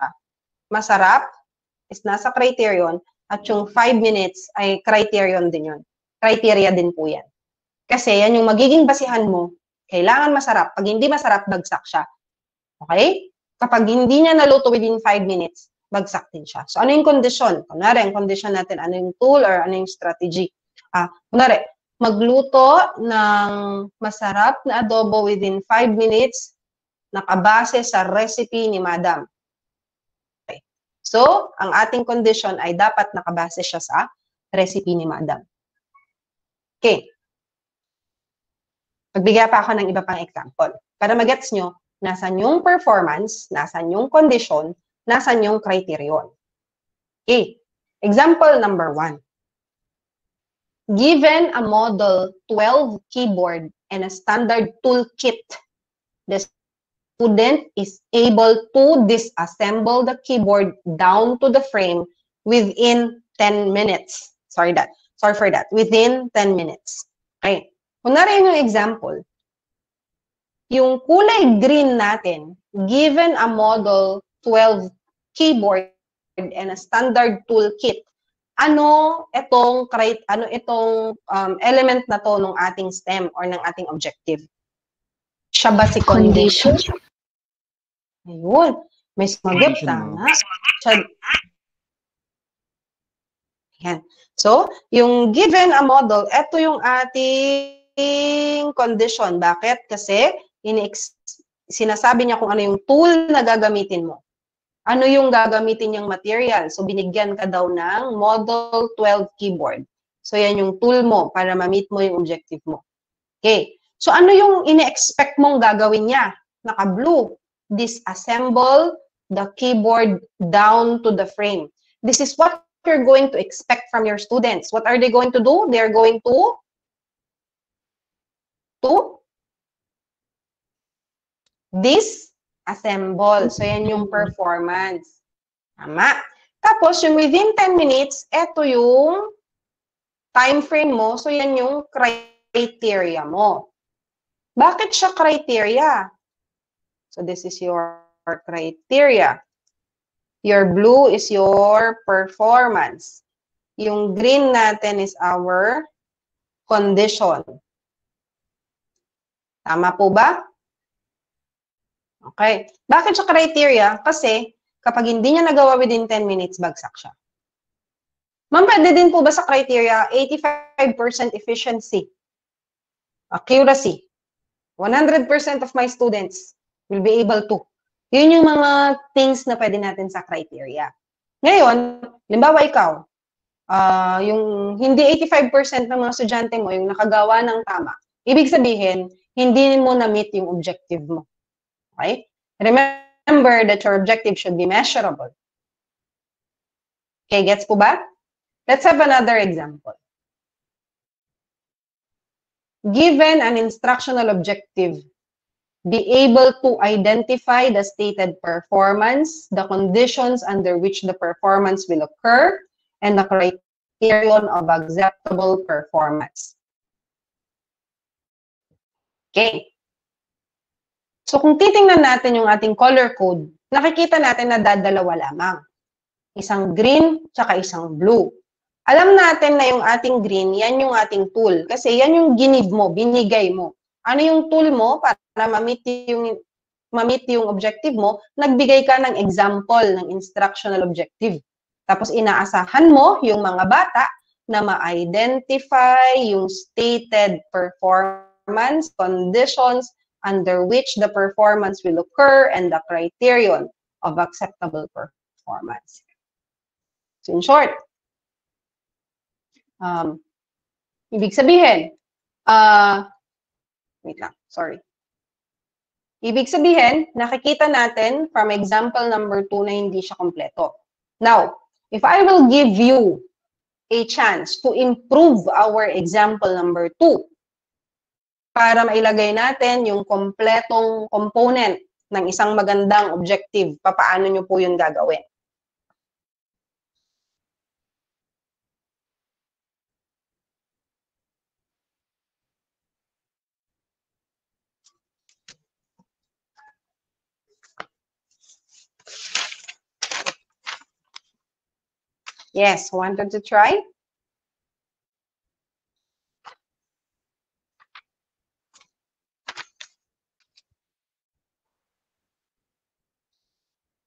Masarap is nasa criterion. At yung 5 minutes ay criterion din yun. Criteria din po yan. Kasi yan yung magiging basihan mo. Kailangan masarap. Pag hindi masarap, bagsak siya. Okay? Kapag hindi niya naluto within 5 minutes, bagsak din siya. So, ano yung condition? Kunwari, ang condition natin, ano yung tool or ano yung strategy? Kunwari, magluto ng masarap na adobo within 5 minutes, nakabase sa recipe ni Madam. So, ang ating condition ay dapat nakabase siya sa recipe ni Madam. Okay. Magbigay pa ako ng iba pang example. Para magets nyo, nasan yung performance, nasan yung condition, nasan yung criterion. Okay. Example number 1. Given a model 12 keyboard and a standard toolkit, the student is able to disassemble the keyboard down to the frame within 10 minutes. Sorry for that. Within 10 minutes. Okay. Kunwari yung example, yung kulay green natin, given a model 12 keyboard and a standard toolkit, ano itong element na to ng ating STEM or ng ating objective? Siya ba si condition? Ayun. May sumagot, tama. Ayan. So, yung given a model, ito yung ating condition. Bakit? Kasi sinasabi niya kung ano yung tool na gagamitin mo. Ano yung gagamitin niyang material? So, binigyan ka daw ng model 12 keyboard. So, yan yung tool mo para ma-meet mo yung objective mo. Okay. So, ano yung ine-expect mong gagawin niya? Naka-blue. Disassemble the keyboard down to the frame. This is what you're going to expect from your students. What are they going to do? They're going to disassemble. So, yan yung performance. Tama. Tapos, yung within 10 minutes, eto yung time frame mo. So, yan yung criteria mo. Bakit siya criteria? So, this is your criteria. Your blue is your performance. Yung green natin is our condition. Tama po ba? Okay. Bakit siya criteria? Kasi kapag hindi niya nagawa within 10 minutes, bagsak siya. Ma'am, pwede din po ba sa criteria 85% efficiency, accuracy, 100% of my students will be able to. Yun yung mga things na pwede natin sa criteria. Ngayon, limbawa ikaw, yung hindi 85% ng mga estudyante mo yung nakagawa ng tama, ibig sabihin, hindi mo na-meet yung objective mo. Okay? Remember that your objective should be measurable. Okay, gets po ba? Let's have another example. Given an instructional objective, be able to identify the stated performance, the conditions under which the performance will occur, and the criterion of acceptable performance. Okay. So kung titingnan natin yung ating color code, nakikita natin na dadalawa lamang. Isang green, tsaka isang blue. Alam natin na yung ating green, yan yung ating tool. Kasi yan yung ginib mo, binigay mo. Ano yung tool mo para ma-meet yung objective mo? Nagbigay ka ng example ng instructional objective. Tapos inaasahan mo yung mga bata na ma-identify yung stated performance, conditions under which the performance will occur, and the criterion of acceptable performance. So in short, ibig sabihin, wait lang, sorry. Ibig sabihin, nakikita natin from example number 2 na hindi siya kompleto. Now, if I will give you a chance to improve our example number 2, para mailagay natin yung kompletong component ng isang magandang objective, papaano nyo po yun gagawin? Yes, wanted to try?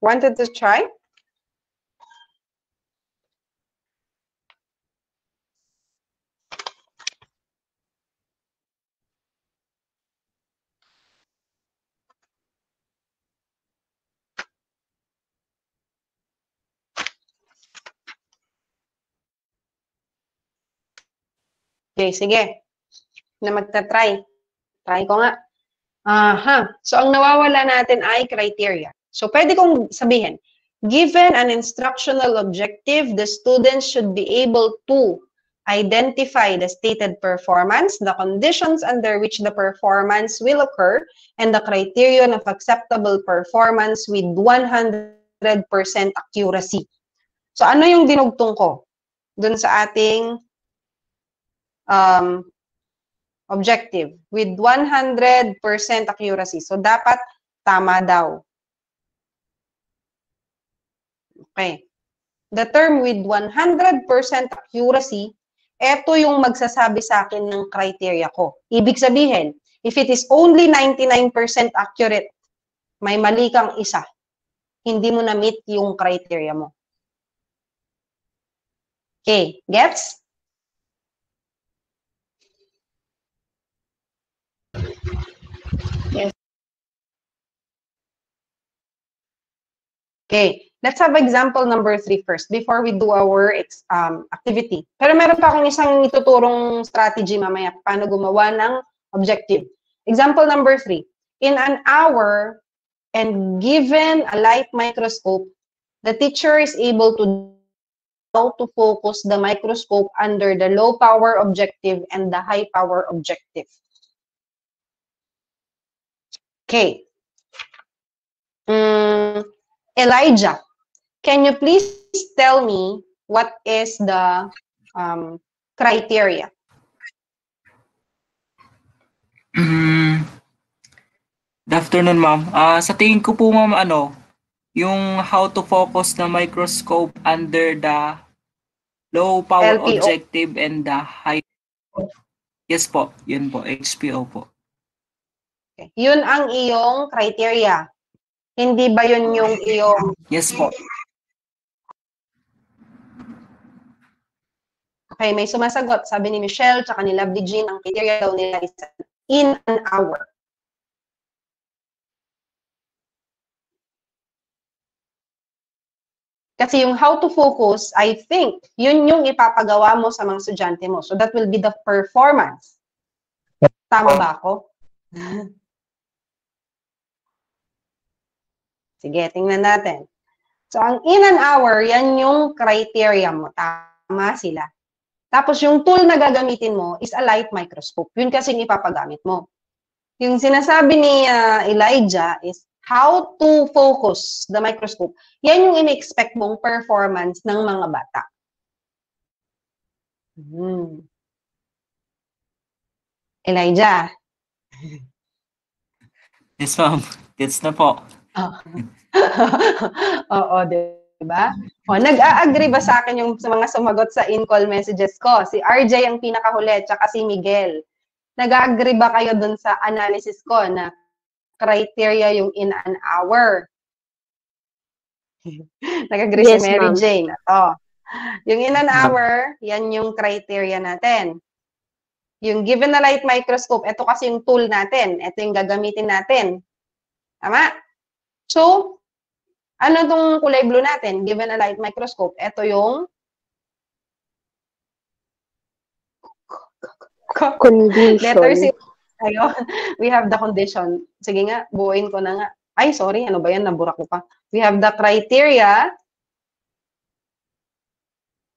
Wanted to try? Okay, sige. Na magta-try. Try ko nga. So, ang nawawala natin ay criteria. So, pwede kong sabihin, given an instructional objective, the students should be able to identify the stated performance, the conditions under which the performance will occur, and the criterion of acceptable performance with 100% accuracy. So, ano yung dinugtong ko dun sa ating objective? With 100% accuracy. So, dapat tama daw. Okay. The term with 100% accuracy, ito yung magsasabi sa akin ng criteria ko. Ibig sabihin, if it is only 99% accurate, may mali kang isa. Hindi mo na-meet yung criteria mo. Okay, gets? Yes. Okay, let's have example number 3 first before we do our activity. Pero meron pa akong isang ituturong strategy mamaya paano gumawa ng objective. Example number 3. In an hour and given a light microscope, the teacher is able to focus the microscope under the low power objective and the high power objective. Okay. Elijah, can you please tell me what is the criteria? Good afternoon, ma'am. Sa tingin ko po, ma'am, yung how to focus the microscope under the low power LPO. objective and the high. Yes po, yun po, HPO po. Okay. Yun ang iyong criteria. Hindi ba yun yung iyong... Yes po. Okay, may sumasagot. Sabi ni Michelle, tsaka ni Lovely Jean, ang criteria daw nila is in an hour. Kasi yung how to focus, I think, yun yung ipapagawa mo sa mga estudyante mo. So that will be the performance. Tama ba ako? Sige, tingnan natin. So ang in an hour, yan yung criteria mo. Tama sila. Tapos yung tool na gagamitin mo is a light microscope. Yun kasing ipapagamit mo. Yung sinasabi ni Elijah is how to focus the microscope. Yan yung in-expect mong performance ng mga bata. Elijah. Yes, ma'am. Gets na po. Oo, diba? O, nag-a-agree ba sa akin yung sa mga sumagot sa in-call messages ko? Si RJ ang pinakahuli, tsaka si Miguel. Nag-a-agree ba kayo dun sa analysis ko na criteria yung in an hour? Nag-agree Yes, si Mary ma'am. Jane. Ito. Yung in an hour, yan yung criteria natin. Yung given a light microscope, ito kasi yung tool natin. Ito yung gagamitin natin. Tama? So, ano tong kulay blue natin? Given a light microscope, ito yung letter C. Condition. Ayun, we have the condition. Sige nga, buuin ko na nga. Ay, sorry, ano ba yan? Nabura ko pa. We have the criteria.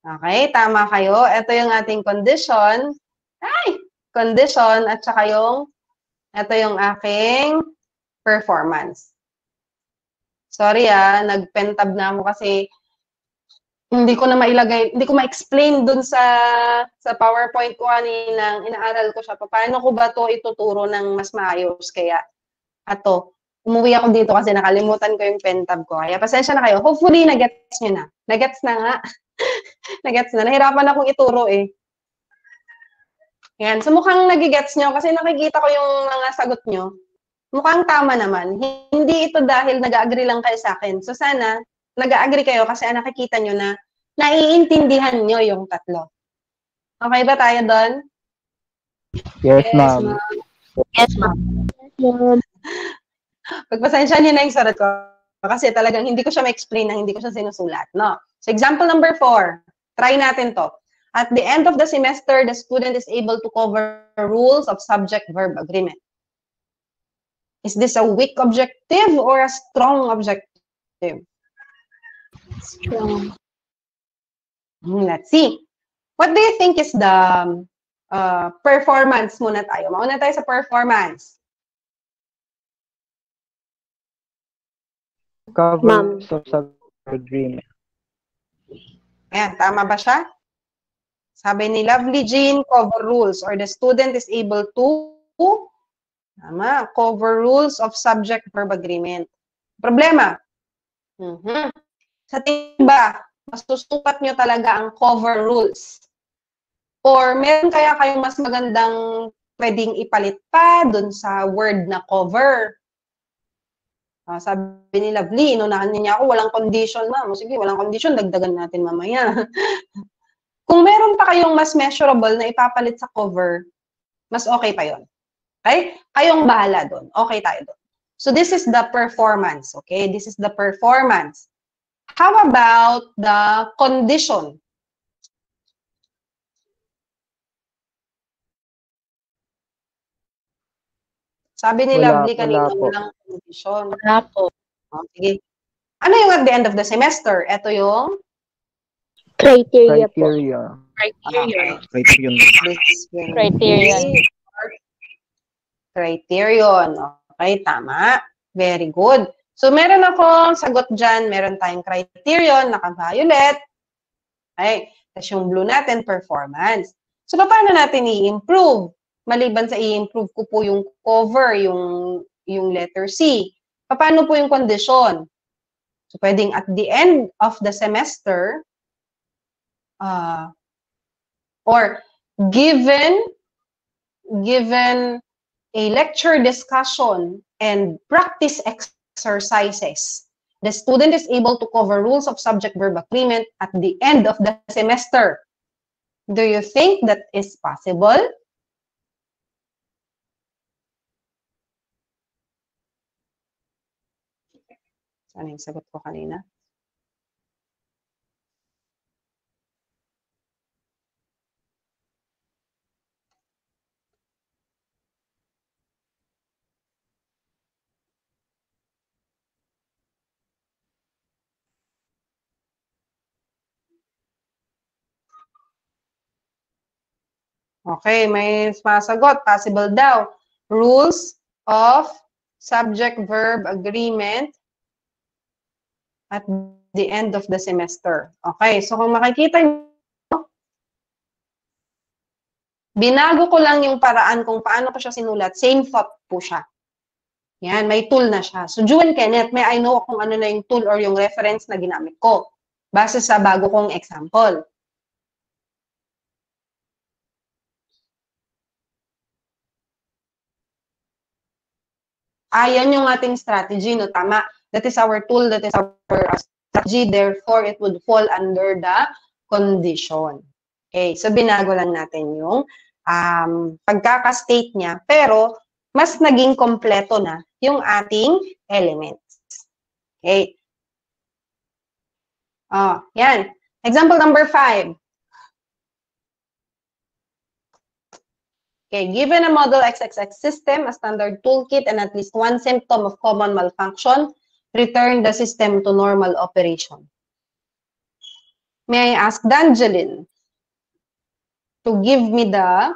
Okay, tama kayo. Ito yung ating condition. Ay, condition at saka ito yung aking performance. Sorry nagpentab na ako kasi hindi ko na mailagay, hindi ko ma-explain dun sa PowerPoint ko kaninang inaaral ko siya. Paano ko ba to ituturo ng mas maayos? Kaya, umuwi ako dito kasi nakalimutan ko yung pentab ko. Kaya pasensya na kayo. Hopefully, nagets nyo na. Nagets na nga. Nagets na. Nahirapan akong ituro eh. Yan. So, mukhang nagigets nyo kasi nakikita ko yung mga sagot nyo. Mukhang tama naman. Hindi ito dahil nag-agree lang kayo sa akin. So, sana, nag-agree kayo kasi nakikita nyo na naiintindihan nyo yung tatlo. Okay ba tayo doon? Yes, ma'am. Yes, ma'am. Pagpasensya nyo na yung sarat ko kasi talagang hindi ko siya ma-explain na hindi ko siya sinusulat. No? So, example number 4. Try natin to. At the end of the semester, the student is able to cover rules of subject-verb agreement. Is this a weak objective or a strong objective? Strong. Let's see. What do you think is the performance muna tayo? Mauna tayo sa performance. Cover of agreement. Ayan, tama ba siya? Sabi ni Lovely Jean, cover rules or the student is able to cover rules of subject-verb agreement. Problema. Sa tingin ba, masusukat nyo talaga ang cover rules? Or meron kaya kayong mas magandang pwedeng ipalit pa dun sa word na cover? Sabi ni Lovely, inunahan niya ako, walang condition, ma'am. Sige, walang condition, dagdagan natin mamaya. Kung meron pa kayong mas measurable na ipapalit sa cover, mas okay pa yon. Okay? Kayong bahala doon. Okay tayo doon. So this is the performance. Okay? This is the performance. How about the condition? Sabi ni Lovely kanina, walang condition. Wala po. Sige. Ano yung at the end of the semester? Ito yung Criteria po. Criterion. Criterion. Okay, tama. Very good. So, meron akong sagot dyan. Meron tayong criterion, naka-violet. Okay. Tapos yung blue natin, performance. So, paano natin i-improve? Maliban sa i-improve ko po yung cover, yung letter C. Paano po yung condition? So, pwedeng at the end of the semester, or given a lecture discussion and practice exercises, the student is able to cover rules of subject-verb agreement at the end of the semester. Do you think that is possible? Ano yung sagot ko kanina? Okay, may masagot. Possible daw. Rules of subject-verb agreement at the end of the semester. Okay, so kung makikita niyo, binago ko lang yung paraan kung paano ko siya sinulat. Same thought po siya. Yan, may tool na siya. So, Ju and Kenneth, may I know kung ano na yung tool or yung reference na ginamit ko base sa bago kong example. Yan yung ating strategy, no? Tama. That is our tool, that is our strategy. Therefore, it would fall under the condition. Okay, so binago lang natin yung pagkaka-state niya, pero mas naging kompleto na yung ating elements. Okay. Yan. Example number 5. Okay, given a model XXX system, a standard toolkit, and at least one symptom of common malfunction, return the system to normal operation. May I ask Dangelin to give me the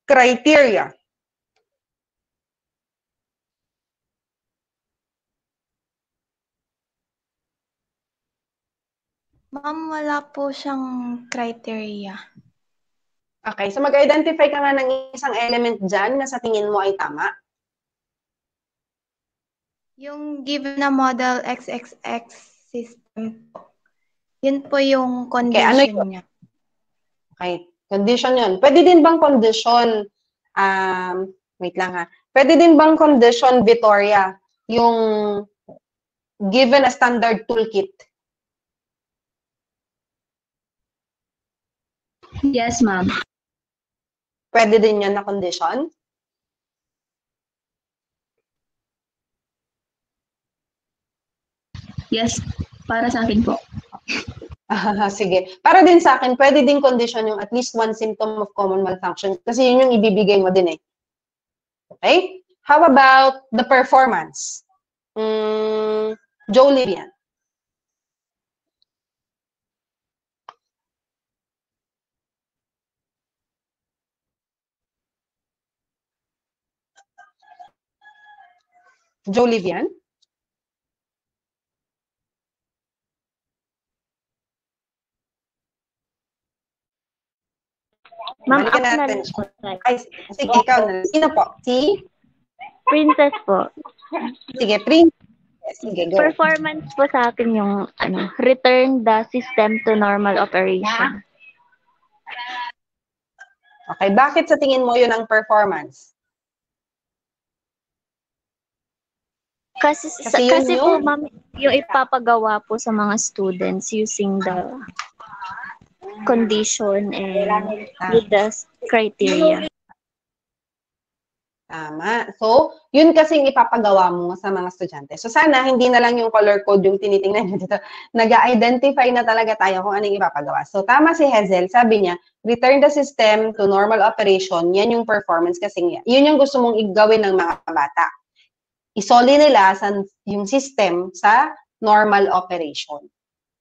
criteria? Ma'am, wala po siyang criteria. Okay, so mag-identify ka nga ng isang element dyan na sa tingin mo ay tama. Yung given na model XXX system po, yun po yung condition niya. Okay, condition yun. Pwede din bang condition, wait lang ha, pwede din bang condition, Victoria, yung given a standard toolkit? Yes, ma'am. Pwede din yan na condition? Yes, para sa akin po. Sige. Para din sa akin, pwede din condition yung at least one symptom of common malfunction kasi yun yung ibibigay mo din eh. Okay? How about the performance? Joe Livian. Joe Livian? Ma'am, Balikan ako na natin. lang po. Ay, sige, ikaw na. Sino po? Si? Princess po. Sige, Princess. Sige, go. Performance po sa akin yung return the system to normal operation. Okay, bakit sa tingin mo yun ang performance? Kasi po, ma'am, yung ipapagawa po sa mga students using the condition and with the criteria. Tama. So, yun kasing ipapagawa mo sa mga estudyante. So, sana hindi na lang yung color code yung tinitingnan nyo dito. Nag-identify na talaga tayo kung anong ipapagawa. So, tama si Hazel. Sabi niya, return the system to normal operation. Yan yung performance kasi yun yung gusto mong igawin ng mga bata. Isoli nila yung system sa normal operation.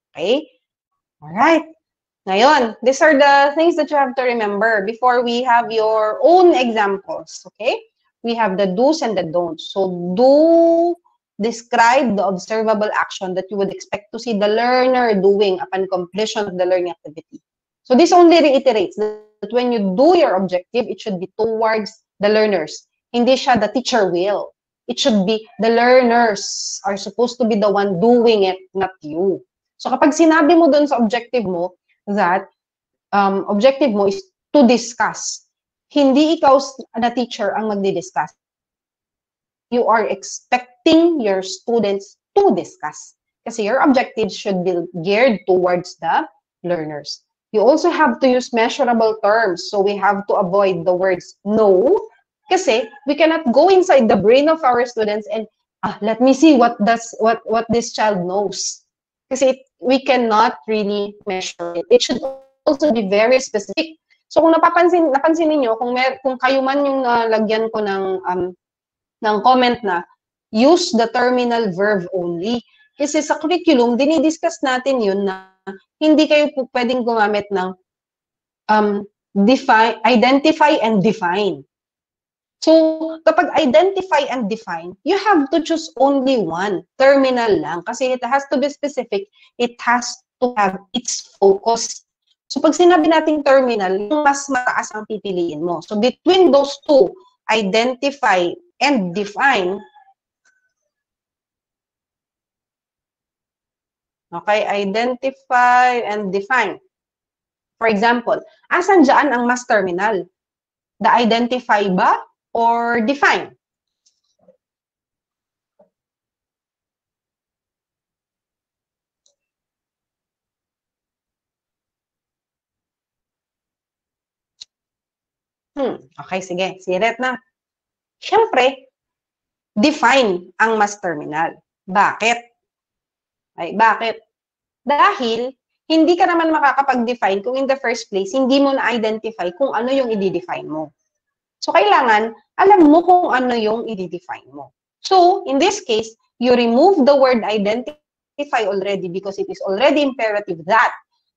Okay? Alright. Ngayon, these are the things that you have to remember before we have your own examples. Okay? We have the do's and the don'ts. So, do describe the observable action that you would expect to see the learner doing upon completion of the learning activity. So, this only reiterates that when you do your objective, it should be towards the learners. Hindi siya the teacher will. It should be the learners are supposed to be the one doing it, not you. So, kapag sinabi mo dun sa objective mo that objective mo is to discuss, hindi ikaw na teacher ang magdi-discuss. You are expecting your students to discuss. Kasi your objectives should be geared towards the learners. You also have to use measurable terms. So we have to avoid the words no. Kasi we cannot go inside the brain of our students and let me see what this child knows. Kasi we cannot really measure it. It should also be very specific. So kung napansin niyo kung kayo man yung nalagyan ko ng comment na use the terminal verb only. Kasi sa curriculum dinidiscuss natin yun na hindi kayo pwedeng gumamit ng identify and define. So, kapag identify and define, you have to choose only one, terminal lang. Kasi it has to be specific, it has to have its focus. So, pag sinabi nating terminal, yung mas mataas ang pipiliin mo. So, between those two, identify and define, okay, identify and define. For example, asan dyan ang mas terminal? The identify ba or define? Okay, sige. Siret na. Siyempre, define ang mas terminal. Bakit? Ay, bakit? Dahil, hindi ka naman makakapag-define kung in the first place, hindi mo na-identify kung ano yung i-define mo. So, kailangan, alam mo kung ano yung i-define mo. So, in this case, you remove the word identify already because it is already imperative that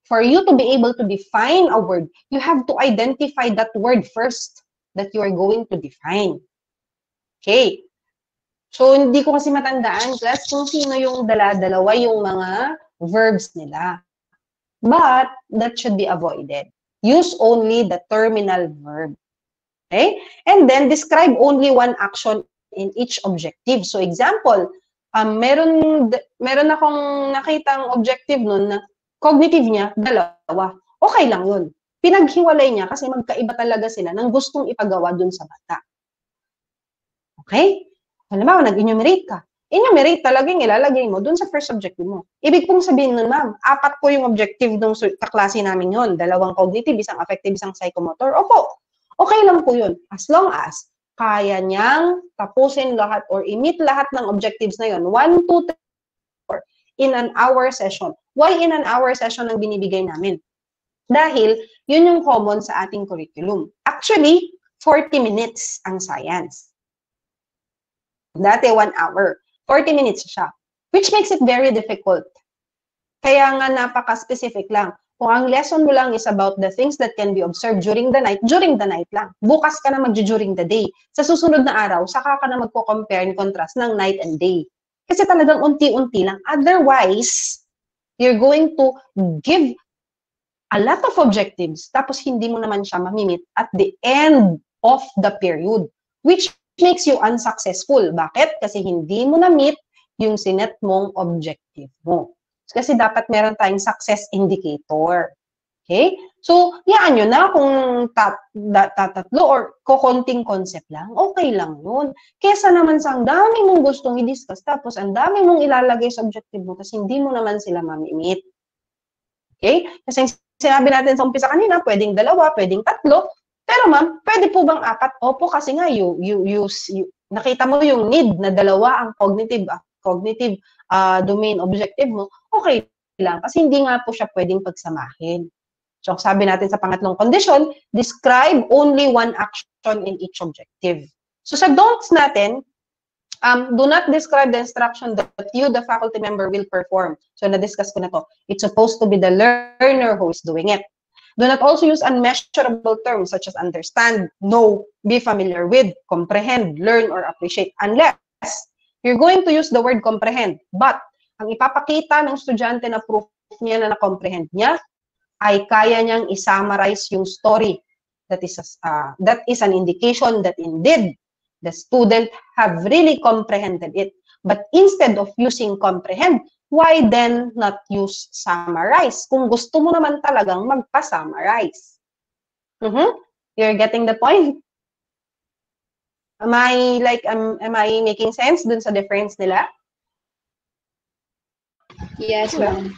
for you to be able to define a word, you have to identify that word first that you are going to define. Okay. So, hindi ko kasi matandaan, class, kung sino yung dalawa yung mga verbs nila. But, that should be avoided. Use only the terminal verb. Okay? And then, describe only one action in each objective. So, example, meron akong nakitang objective nun na cognitive niya, dalawa. Okay lang yun. Pinaghiwalay niya kasi magkaiba talaga sila ng gustong ipagawa dun sa bata. Okay? Halimbawa, nag-enumerate ka. Enumerate talaga yung ilalagay mo dun sa first objective mo. Ibig pong sabihin nun, ma'am, 4 po yung objective ng kaklase namin yun. 2 cognitive, 1 affective, 1 psychomotor. Opo, okay lang po yun. As long as kaya niyang tapusin lahat or i-meet lahat ng objectives na yun. 1, 2, 3, 4 in an hour session. Why in an hour session ang binibigay namin? Dahil yun yung common sa ating curriculum. Actually, 40 minutes ang science. Dati 1 hour. 40 minutes siya. Which makes it very difficult. Kaya nga napaka-specific lang. Kung ang lesson mo lang is about the things that can be observed during the night lang. Bukas ka na during the day. Sa susunod na araw, saka ka na magko-compare and contrast ng night and day. Kasi talagang unti-unti lang. Otherwise, you're going to give a lot of objectives, tapos hindi mo naman siya mamimit at the end of the period, which makes you unsuccessful. Bakit? Kasi hindi mo na-meet yung sinet mong objective mo. Kasi dapat meron tayong success indicator. Okay? So, yaan nyo na kung tatatlo or kukonting concept lang, okay lang yun. Kesa naman sa ang dami mong gustong i-discuss, tapos ang dami mong ilalagay sa objective mo, tapos hindi mo naman sila mamimit. Okay? Kasi sinabi natin sa umpisa kanina, pwedeng 2, pwedeng 3, pero ma'am, pwede po bang 4? Opo, kasi nga, nakita mo yung need na 2 ang cognitive domain objective mo, okay lang. Kasi hindi nga po siya pwedeng pagsamahin. So, sabi natin sa pangatlong condition, describe only one action in each objective. So, sa don'ts natin, do not describe the instruction that you, the faculty member, will perform. So, na-discuss ko na to. It's supposed to be the learner who is doing it. Do not also use unmeasurable terms such as understand, know, be familiar with, comprehend, learn, or appreciate, unless you're going to use the word comprehend. But, ang ipapakita ng estudyante na proof niya na na-comprehend niya, ay kaya niyang i-summarize yung story. That is an indication that indeed, the student have really comprehended it. But instead of using comprehend, why then not use summarize? Kung gusto mo naman talagang magpa-summarize. You're getting the point? Am I making sense dun sa difference nila? Yes, ma'am.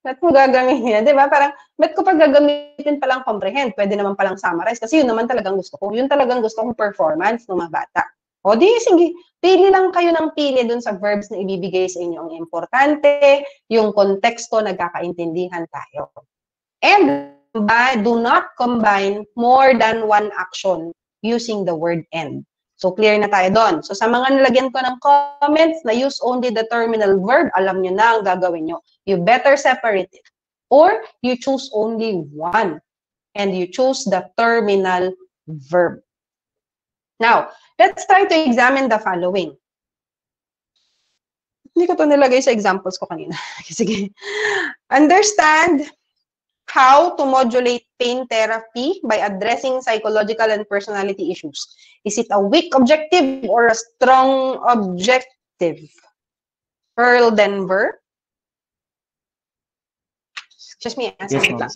Ba't mo gagamitin yan? Diba? Parang, ba't ko pa gagamitin palang comprehend? Pwede naman palang summarize kasi yun naman talagang gusto ko. Yun talagang gusto kong performance ng mga bata. O di, sige, pili lang kayo ng pili dun sa verbs na ibibigay sa inyo. Ang importante, yung konteksto, nagkakaintindihan tayo. And do not combine more than one action using the word end. So, clear na tayo doon. So, sa mga nilagyan ko ng comments na use only the terminal verb, alam nyo na ang gagawin nyo. You better separate it. Or, you choose only one. and you choose the terminal verb. Now, let's try to examine the following. Hindi ko to nilagay sa examples ko kanina. Sige. Understand how to modulate pain therapy by addressing psychological and personality issues. Is it a weak objective or a strong objective? Earl Denver. Excuse me. Yes, ma'am.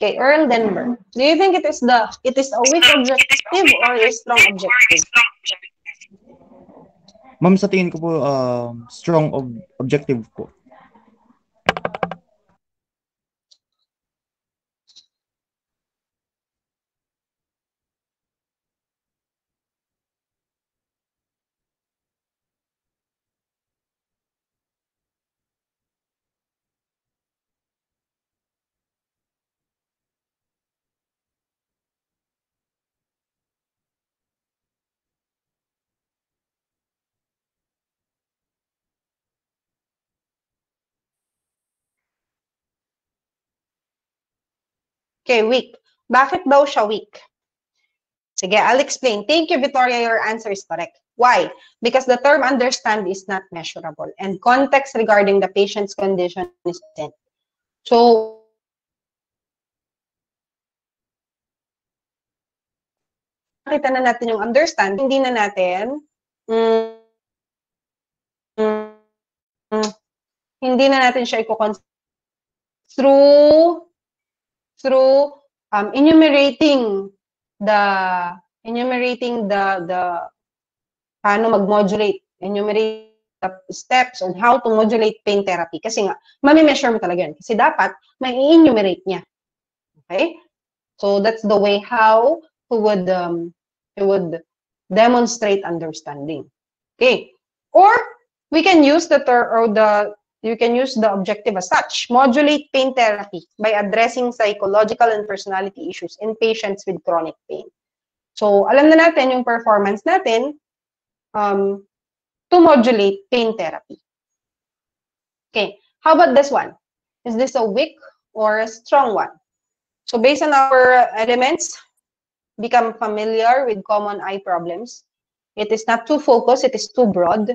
Okay, Earl Denver. Do you think it is a weak objective or a strong objective? Ma'am, sa tingin ko po, strong objective po. Okay, weak. Bakit daw siya weak? Sige, I'll explain. Thank you, Victoria. Your answer is correct. Why? Because the term understand is not measurable and context regarding the patient's condition is absent. So, nakita na natin yung understand, hindi na natin hindi na natin siya i-consider through enumerating the paano mag-modulate, enumerate the steps on how to modulate pain therapy. Kasi nga, mami-measure mo talaga yan. Kasi dapat, may enumerate niya. Okay? So, that's the way how he would demonstrate understanding. Okay? Or, we can use you can use the objective as such. Modulate pain therapy by addressing psychological and personality issues in patients with chronic pain. So, alam na natin yung performance natin to modulate pain therapy. Okay, how about this one? Is this a weak or a strong one? So, based on our elements, become familiar with common eye problems. It is not too focused, it is too broad.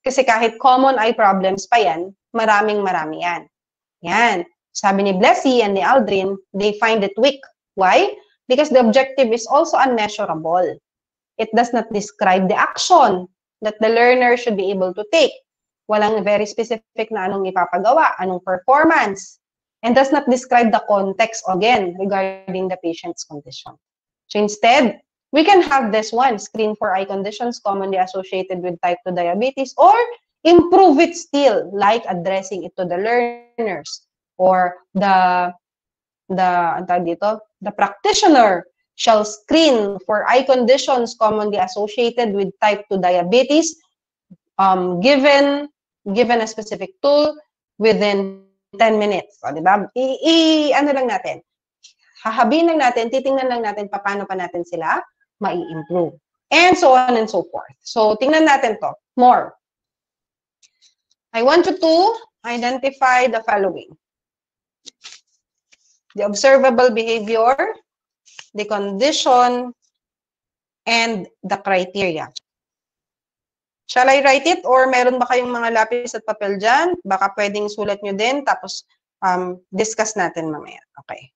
Kasi kahit common eye problems pa yan, maraming-marami yan. Yan. Sabi ni Blessy and ni Aldrin, they find it weak. Why? Because the objective is also unmeasurable. It does not describe the action that the learner should be able to take. Walang very specific na anong ipapagawa, anong performance. And does not describe the context, again, regarding the patient's condition. So instead, we can have this one, screen for eye conditions commonly associated with type 2 diabetes, or improve it still, like addressing it to the learners, or the practitioner shall screen for eye conditions commonly associated with type 2 diabetes, given a specific tool within 10 minutes. O, diba? Ano lang natin, hahabiin lang natin, titingnan lang natin paano pa natin sila mai-improve. And so on and so forth. So, tingnan natin to more. I want you to identify the following. The observable behavior, the condition, and the criteria. Shall I write it? Or meron ba kayong mga lapis at papel dyan? Baka pwedeng sulat nyo din, tapos discuss natin mamaya. Okay.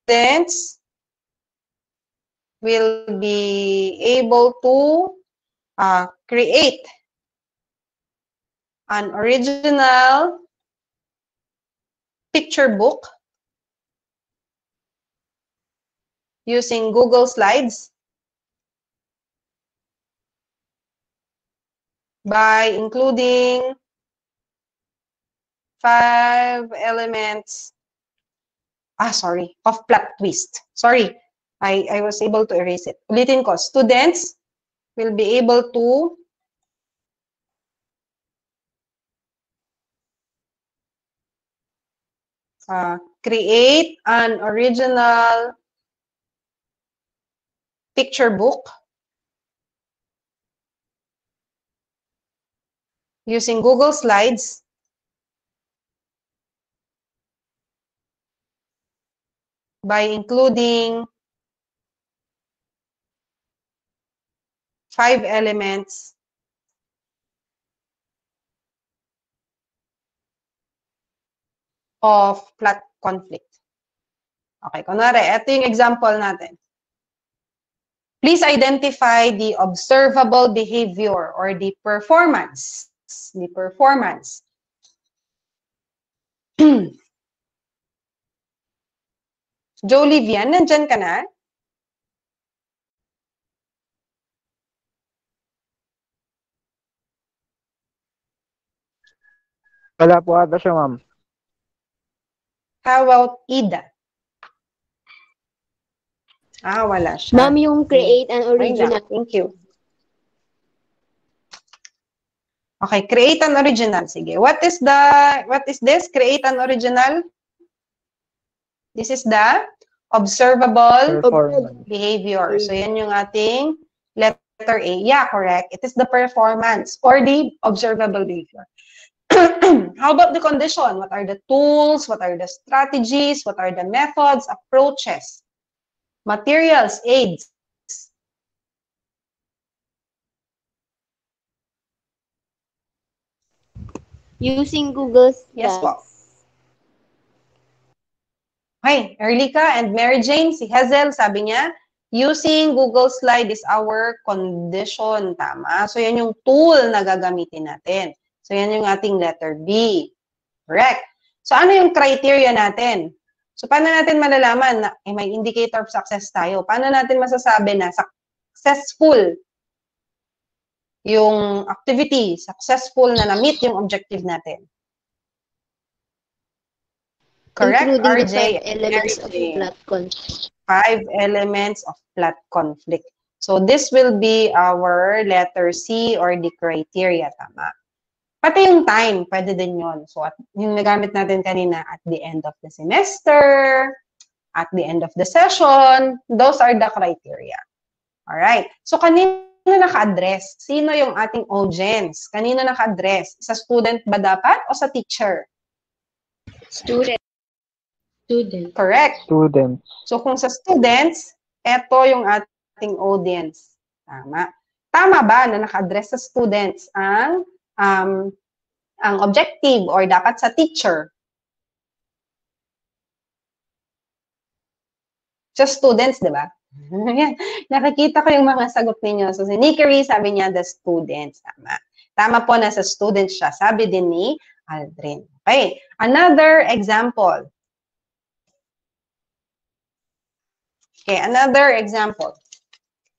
Students will be able to create an original picture book using Google Slides by including 5 elements of plot twist. Sorry, I was able to erase it. Ulitin ko, students will be able to create an original picture book using Google Slides. By including 5 elements of plot conflict. Okay, kunwari, ito yung example natin. Please identify the observable behavior or the performance. The performance. Jolivian, nandyan ka na? Wala po ata siya, ma'am. How about Ida? Wala siya. Ma'am, yung create an original. Thank you. Okay, create an original. Sige. What is this? Create an original? This is the observable behavior. So, yan yung ating letter A. Yeah, correct. It is the performance or the observable behavior. How about the condition? What are the tools? What are the strategies? What are the methods, approaches, materials, aids? Using Google Slides. Yes, po. Okay, Erlika and Mary Jane, si Hazel, sabi niya, using Google Slide is our condition. Tama. So, yan yung tool na gagamitin natin. So, yan yung ating letter B. Correct. So, ano yung criteria natin? So, paano natin malalaman na may indicator of success tayo? Paano natin masasabi na successful yung activity, successful na na-meet yung objective natin? Correct, Including RJ. the 5 elements of plot conflict. 5 elements of plot conflict. So, this will be our letter C or the criteria. Tama. Pati yung time, pwede din yun. So, yung nagamit natin kanina at the end of the semester, at the end of the session, those are the criteria. Alright. So, kanino naka-address? Sino yung ating audience? Kanino naka-address? Sa student ba dapat o sa teacher? Student. Student. Correct. Students. So, kung sa students, eto yung ating audience. Tama. Tama ba na naka-address sa students ang objective or dapat sa teacher? Sa students, di ba? Nakikita ko yung mga sagot ninyo. So, si Nikki sabi niya, the students. Tama. Tama po na sa students siya. Sabi din ni Aldrin. Okay. Another example. Okay, another example.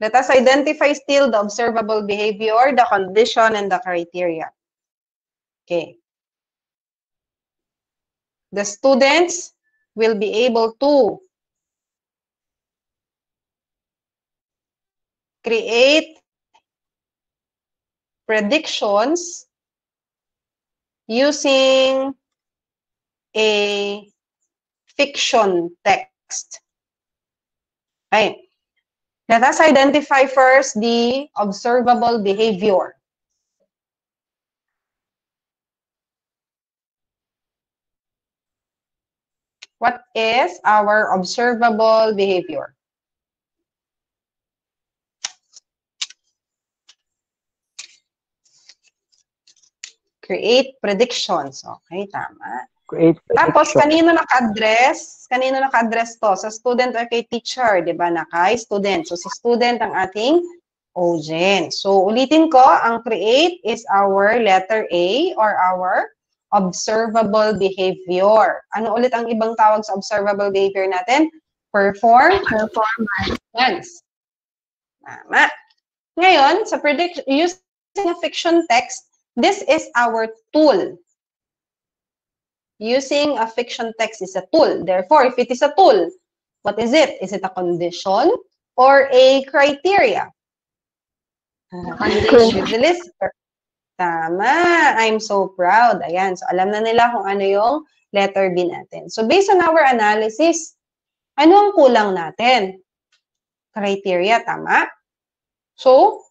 Let us identify still the observable behavior, the condition, and the criteria. Okay. The students will be able to create predictions using a fiction text. Okay. Let us identify first the observable behavior. What is our observable behavior? Create predictions. Okay, tama. Create Tapos, prediction. kanino naka-address to? Sa student or kay teacher, di ba? Na kay student. So, si student ang ating audience. So, ulitin ko, ang create is our letter A or our observable behavior. Ano ulit ang ibang tawag sa observable behavior natin? Performance. Tama. Ngayon, sa prediction, using a fiction text, this is our tool. Using a fiction text is a tool. Therefore, if it is a tool, what is it? Is it a condition or a criteria? Condition. Tama. I'm so proud. Ayan. So, alam na nila kung ano yung letter B natin. So, based on our analysis, ano ang kulang natin? Criteria. Tama. So,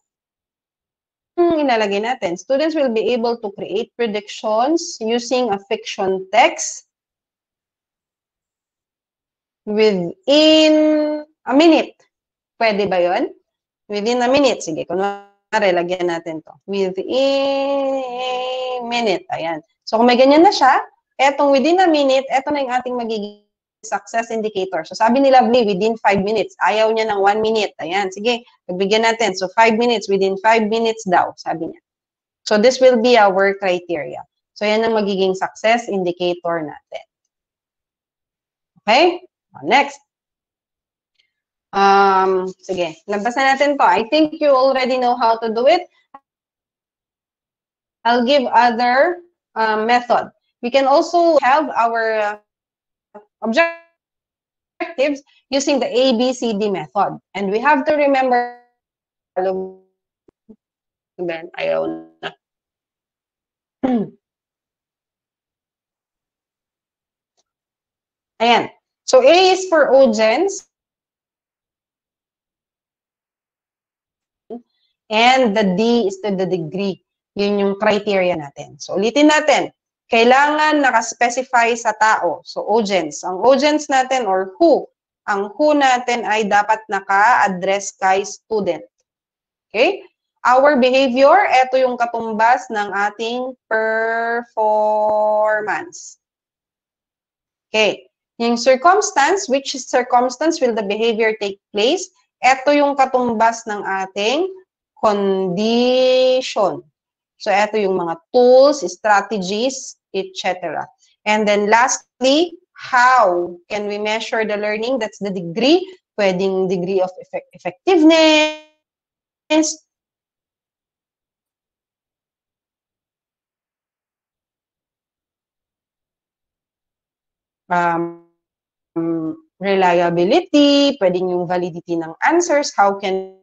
ang ilalagay natin? Students will be able to create predictions using a fiction text within a minute. Pwede ba yun? Within a minute. Sige, kunwari, lagyan natin to. Within a minute. Ayan. So, kung may ganyan na siya, etong within a minute, eto na yung ating magiging success indicator. So, sabi ni Lovely, within 5 minutes. Ayaw niya ng 1 minute. Ayan, sige, pagbigyan natin. So, 5 minutes, within 5 minutes daw, sabi niya. So, this will be our criteria. So, yan ang magiging success indicator natin. Okay? Next. Sige, labasan natin to. I think you already know how to do it. I'll give other method. We can also have our objectives using the ABCD method. And we have to remember, Ben, ayaw na. Ayan. So, A is for ogens. And the D is to the degree. Yun yung criteria natin. So, ulitin natin. Kailangan nakaspecify sa tao. So, ogens. Ang ogens natin or who. Ang who natin ay dapat naka-address kay student. Okay? Our behavior, ito yung katumbas ng ating performance. Okay. Yung circumstance, which circumstance will the behavior take place? Ito yung katumbas ng ating condition. So, ito yung mga tools, strategies, etc. And then lastly, how can we measure the learning? That's the degree. Pwedeng degree of effectiveness, reliability, pwedeng yung validity ng answers, how can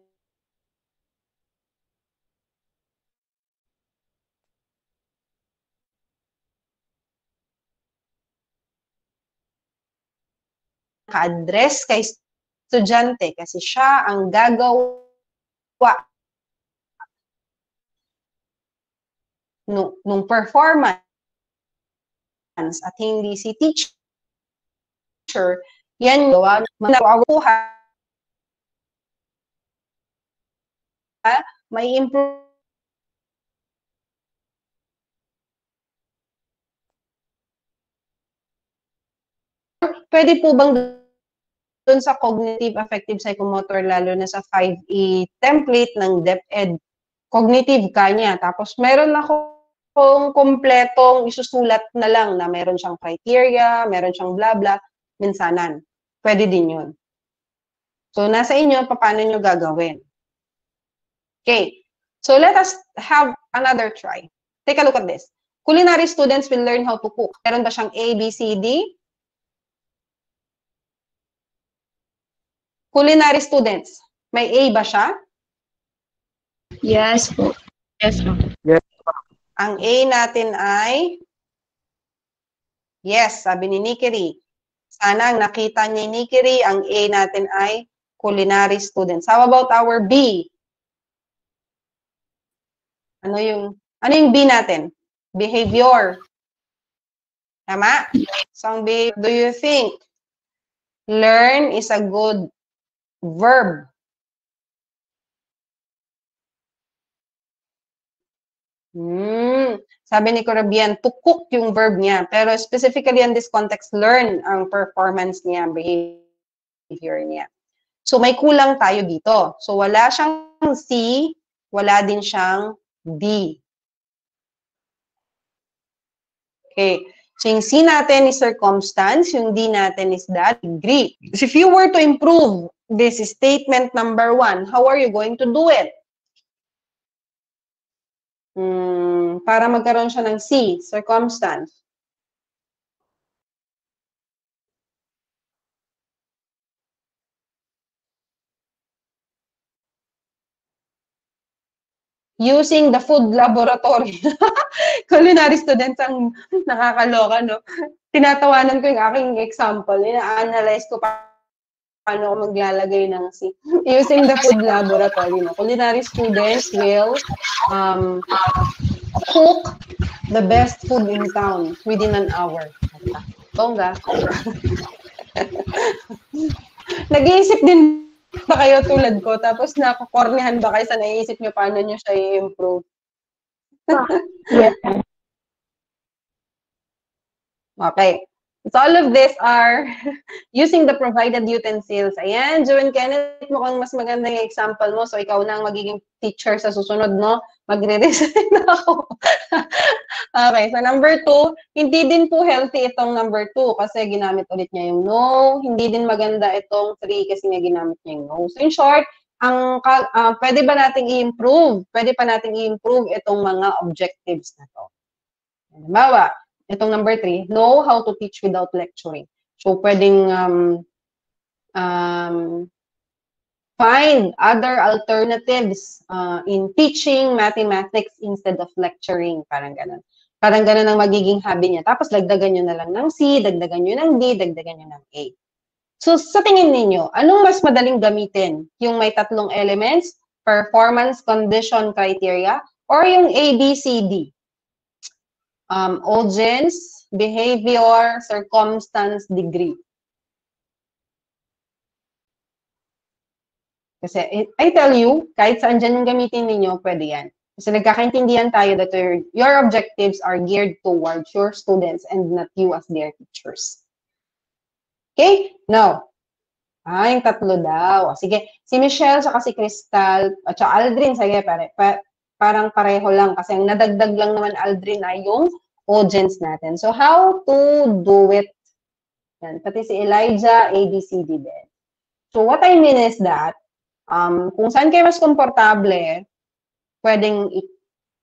ka-address kay estudyante kasi siya ang gagawa nung performance at hindi si teacher, yan yung gawa may improve pwede po bang dun sa cognitive affective psychomotor, lalo na sa 5E template ng DepEd, cognitive kanya. Tapos meron akong kompletong isusulat na lang na meron siyang criteria, meron siyang blah blah, minsanan. Pwede din yun. So, nasa inyo, paano nyo gagawin? Okay. So, let us have another try. Take a look at this. Culinary students will learn how to cook. Meron ba siyang A, B, C, D? Culinary students, may A ba siya? Yes po. Yes po. Yes. Ang A natin ay yes, sabi ni Nikiri. Sana ang nakita ni Nikiri, ang A natin ay culinary students. How about our B? Ano yung B natin? Behavior. Tama? So, ang B, do you think learn is a good verb? Sabi ni Corabian, to cook yung verb niya. Pero specifically in this context, learn ang performance niya, behavior niya. So may kulang tayo dito. So wala siyang C, wala din siyang D. Okay. So yung C natin is circumstance, yung D natin is that degree. So if you were to improve this statement number 1, how are you going to do it? Para magkaroon siya ng C, circumstance. Using the food laboratory. Culinary students ang nakakaloka, no? Tinatawanan ko yung aking example. Ina-analyze ko pa paano ako maglalagay ng C. Using the food laboratory. No? Culinary students will cook the best food in town within an hour. Bongga. Nag-iisip din ba kayo tulad ko? Tapos nakukornihan ba kayo sa naiisip nyo paano nyo siya i-improve? Yes. Okay. So all of this are using the provided utensils. Ayan, Joan Kenneth, mukhang mas maganda yung example mo. So ikaw na ang magiging teacher sa susunod, no? Magre-resign na ako. Okay, so number 2, hindi din po healthy itong number 2 kasi ginamit ulit niya yung no. Hindi din maganda itong 3 kasi nga ginamit niya yung no. So in short, pwede ba nating i-improve? Pwede pa nating i-improve itong mga objectives na to. Halimbawa, itong number 3, know how to teach without lecturing. So, pwedeng find other alternatives in teaching mathematics instead of lecturing. Parang ganun. Parang ganun ang magiging hobby niya. Tapos, dagdagan nyo na lang ng C, dagdagan nyo ng D, dagdagan nyo ng A. So, sa tingin ninyo, anong mas madaling gamitin? Yung may 3 elements, performance, condition, criteria, or yung A, B, C, D? Audience, behavior, circumstance, degree. Kasi, I tell you, kahit saan dyan yung gamitin ninyo, pwede yan. Kasi nagkakaintindihan tayo that your objectives are geared towards your students and not you as their teachers. Okay? Now, yung 3 daw. Sige, si Michelle, saka si Crystal, at saka Aldrin, sige, parang pareho lang. Kasi ang nadagdag lang naman Aldrin ay yung audience natin. So, how to do it? Yan. Pati si Elijah, A, B, C, D din. So, what I mean is that, kung saan kayo mas komportable, pwedeng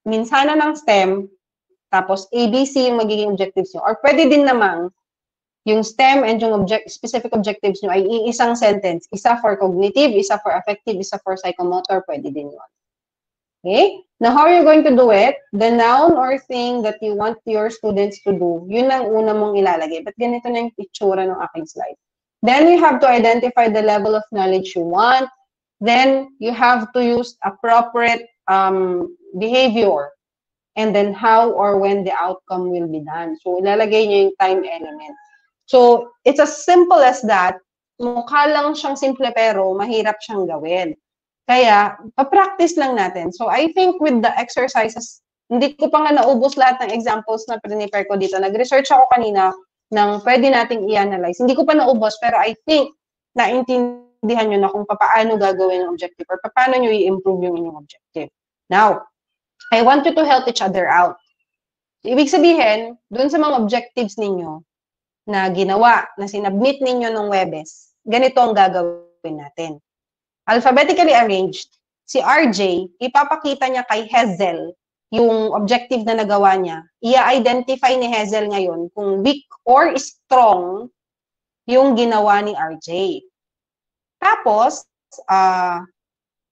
minsana ng STEM, tapos A, B, C yung magiging objectives nyo. Or pwede din namang, yung STEM and yung specific objectives nyo ay iisang sentence. Isa for cognitive, isa for affective, isa for psychomotor, pwede din yun. Okay? Now, how are you going to do it? The noun or thing that you want your students to do, yun ang una mong ilalagay. But ganito na yung picture ng aking slide. Then, you have to identify the level of knowledge you want. Then, you have to use appropriate behavior. And then, how or when the outcome will be done. So, ilalagay nyo yung time element. So, it's as simple as that. Mukha lang siyang simple pero mahirap siyang gawin. Kaya, pa-practice lang natin. So, I think with the exercises, hindi ko pa nga naubos lahat ng examples na prepare ko dito. Nag-research ako kanina ng pwede nating i-analyze. Hindi ko pa naubos, pero I think naintindihan nyo na kung paano gagawin ang objective or paano nyo i-improve yung inyong objective. Now, I want you to help each other out. Ibig sabihin, dun sa mga objectives ninyo na ginawa, na sinubmit ninyo ng Webes, ganito ang gagawin natin. Alphabetically arranged, si RJ, ipapakita niya kay Hazel yung objective na nagawa niya. I-identify ni Hazel ngayon kung weak or strong yung ginawa ni RJ. Tapos,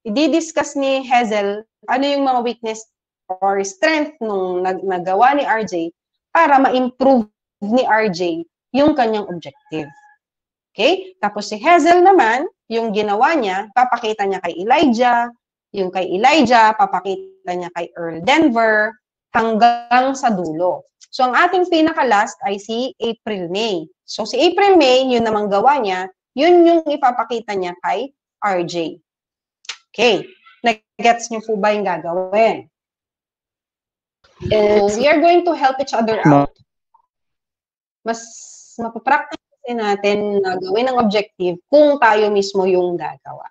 i-discuss ni Hazel ano yung mga weakness or strength nung nagawa ni RJ para ma-improve ni RJ yung kanyang objective. Okay? Tapos si Hazel naman, yung ginawa niya, papakita niya kay Elijah, yung kay Elijah, papakita niya kay Earl Denver, hanggang sa dulo. So, ang ating pinaka-last ay si April May. So, si April May, yun namang gawa niya, yun yung ipapakita niya kay RJ. Okay. Nag-gets niyo po ba yung gagawin? So, we are going to help each other out. Mas mapapractice natin na gawin ang objective kung tayo mismo yung gagawa.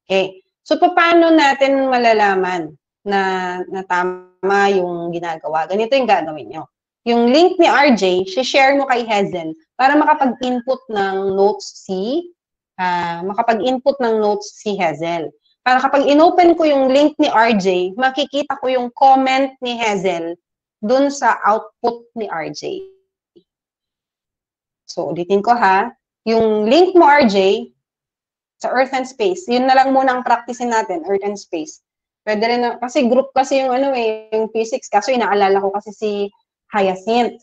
Okay. So, paano natin malalaman na tama yung ginagawa? Ganito yung gagawin nyo. Yung link ni RJ, share mo kay Hazel para makapag-input ng notes si Hazel. Para kapag inopen ko yung link ni RJ, makikita ko yung comment ni Hazel dun sa output ni RJ. So, ulitin ko ha. Yung link mo, RJ, sa Earth and Space, yun na lang muna ang practicein natin, Earth and Space. Pwede rin na, kasi group kasi yung yung physics, kaso inaalala ko kasi si Hyacinth.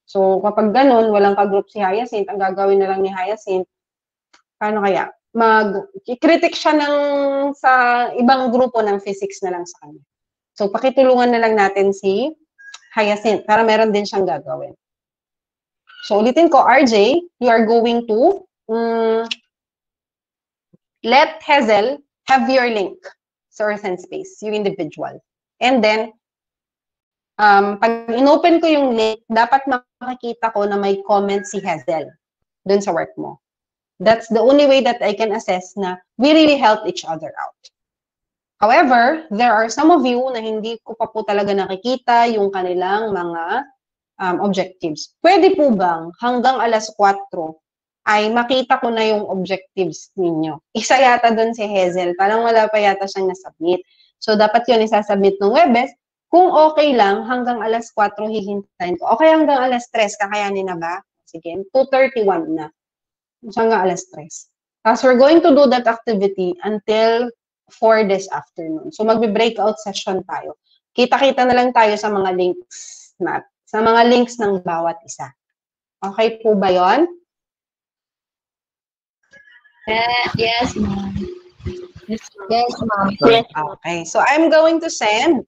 So, kapag ganun, walang ka-group si Hyacinth, ang gagawin na lang ni Hyacinth, paano kaya? Critic siya sa ibang grupo ng physics na lang sa kanya. So, pakitulungan na lang natin si Hyacinth para meron din siyang gagawin. So, ulitin ko, RJ, you are going to let Hazel have your link sa Earth and Space, yung individual. And then, pag inopen ko yung link, dapat makikita ko na may comment si Hazel dun sa work mo. That's the only way that I can assess na we really help each other out. However, there are some of you na hindi ko pa po talaga nakikita yung kanilang mga objectives. Pwede po bang hanggang alas 4 ay makita ko na yung objectives ninyo? Isa yata dun si Hazel, parang wala pa yata siyang nasubmit. So, dapat yun isasubmit ng Webes. Kung okay lang, hanggang alas 4 hihintayin ko. Okay, hanggang alas 3, kakayanin na ba? Sige, 2:31 na. Hanggang alas 3. Tapos we're going to do that activity until 4 this afternoon. So magbe-breakout session tayo. Kita-kita na lang tayo sa mga links ng bawat isa. Okay po ba yon? Yes, ma'am. Yes, ma'am. Yes. Okay, so I'm going to send,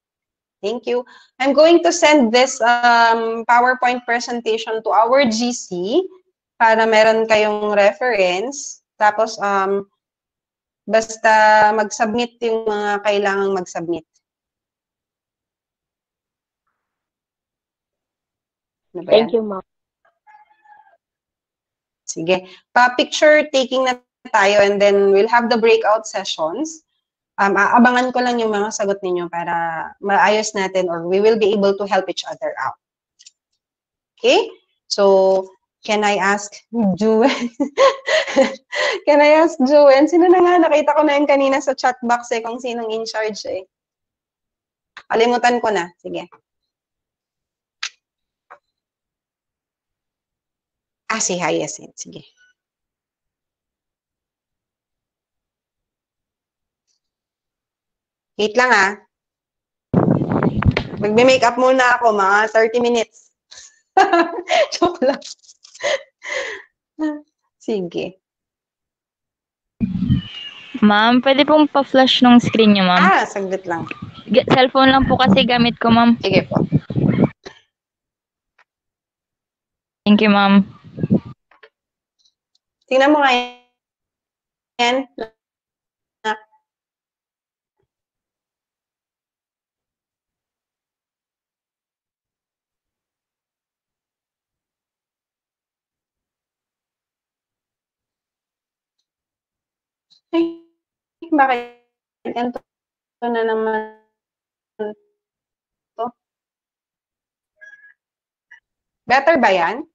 thank you, I'm going to send this PowerPoint presentation to our GC para meron kayong reference. Tapos, basta mag-submit yung mga kailangang mag-submit. Ano ba Thank yan? you, ma'am. Sige. Pa-picture taking na tayo and then we'll have the breakout sessions. Aabangan ko lang yung mga sagot ninyo para maayos natin or we will be able to help each other out. Okay? So, can I ask Juen? Can I ask Juen? Sino na nga? Nakita ko na yun kanina sa chat box kung sinong in charge eh. Kalimutan ko na. Sige. Si Hyacinth. Sige. Wait lang Magbe-makeup muna ako, mga 30 minutes. Joke lang. Sige. Ma'am, pwede pong pa-flash nung screen niyo, ma'am. Saglit lang. Cellphone lang po kasi gamit ko, ma'am. Sige po. Thank you, ma'am. Tingnan mo nga yan. Ay, bakit ganito na naman to? Better ba yan?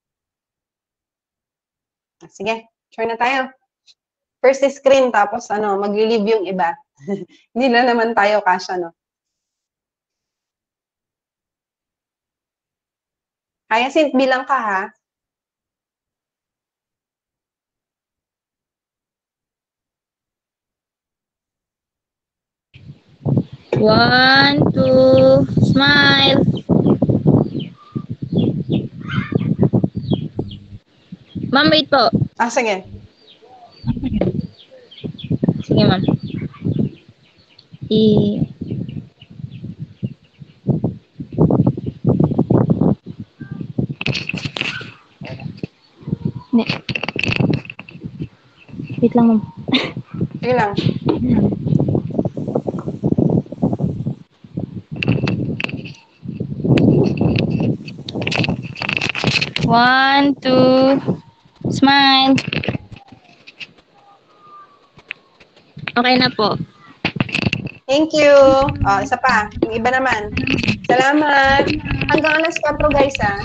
Sige, try na tayo. First screen, tapos mag-leave yung iba. Hindi na naman tayo kasya, no? Hyacinth, bilang ka, ha? One, two, smile. Ma'am, wait po. Sige. Sige, ma'am. Ne. Wait lang, ma'am. Sige lang. One, two, smile. Okay na po. Thank you. Isa pa. Yung iba naman. Salamat. Hanggang alas 4, guys, ha?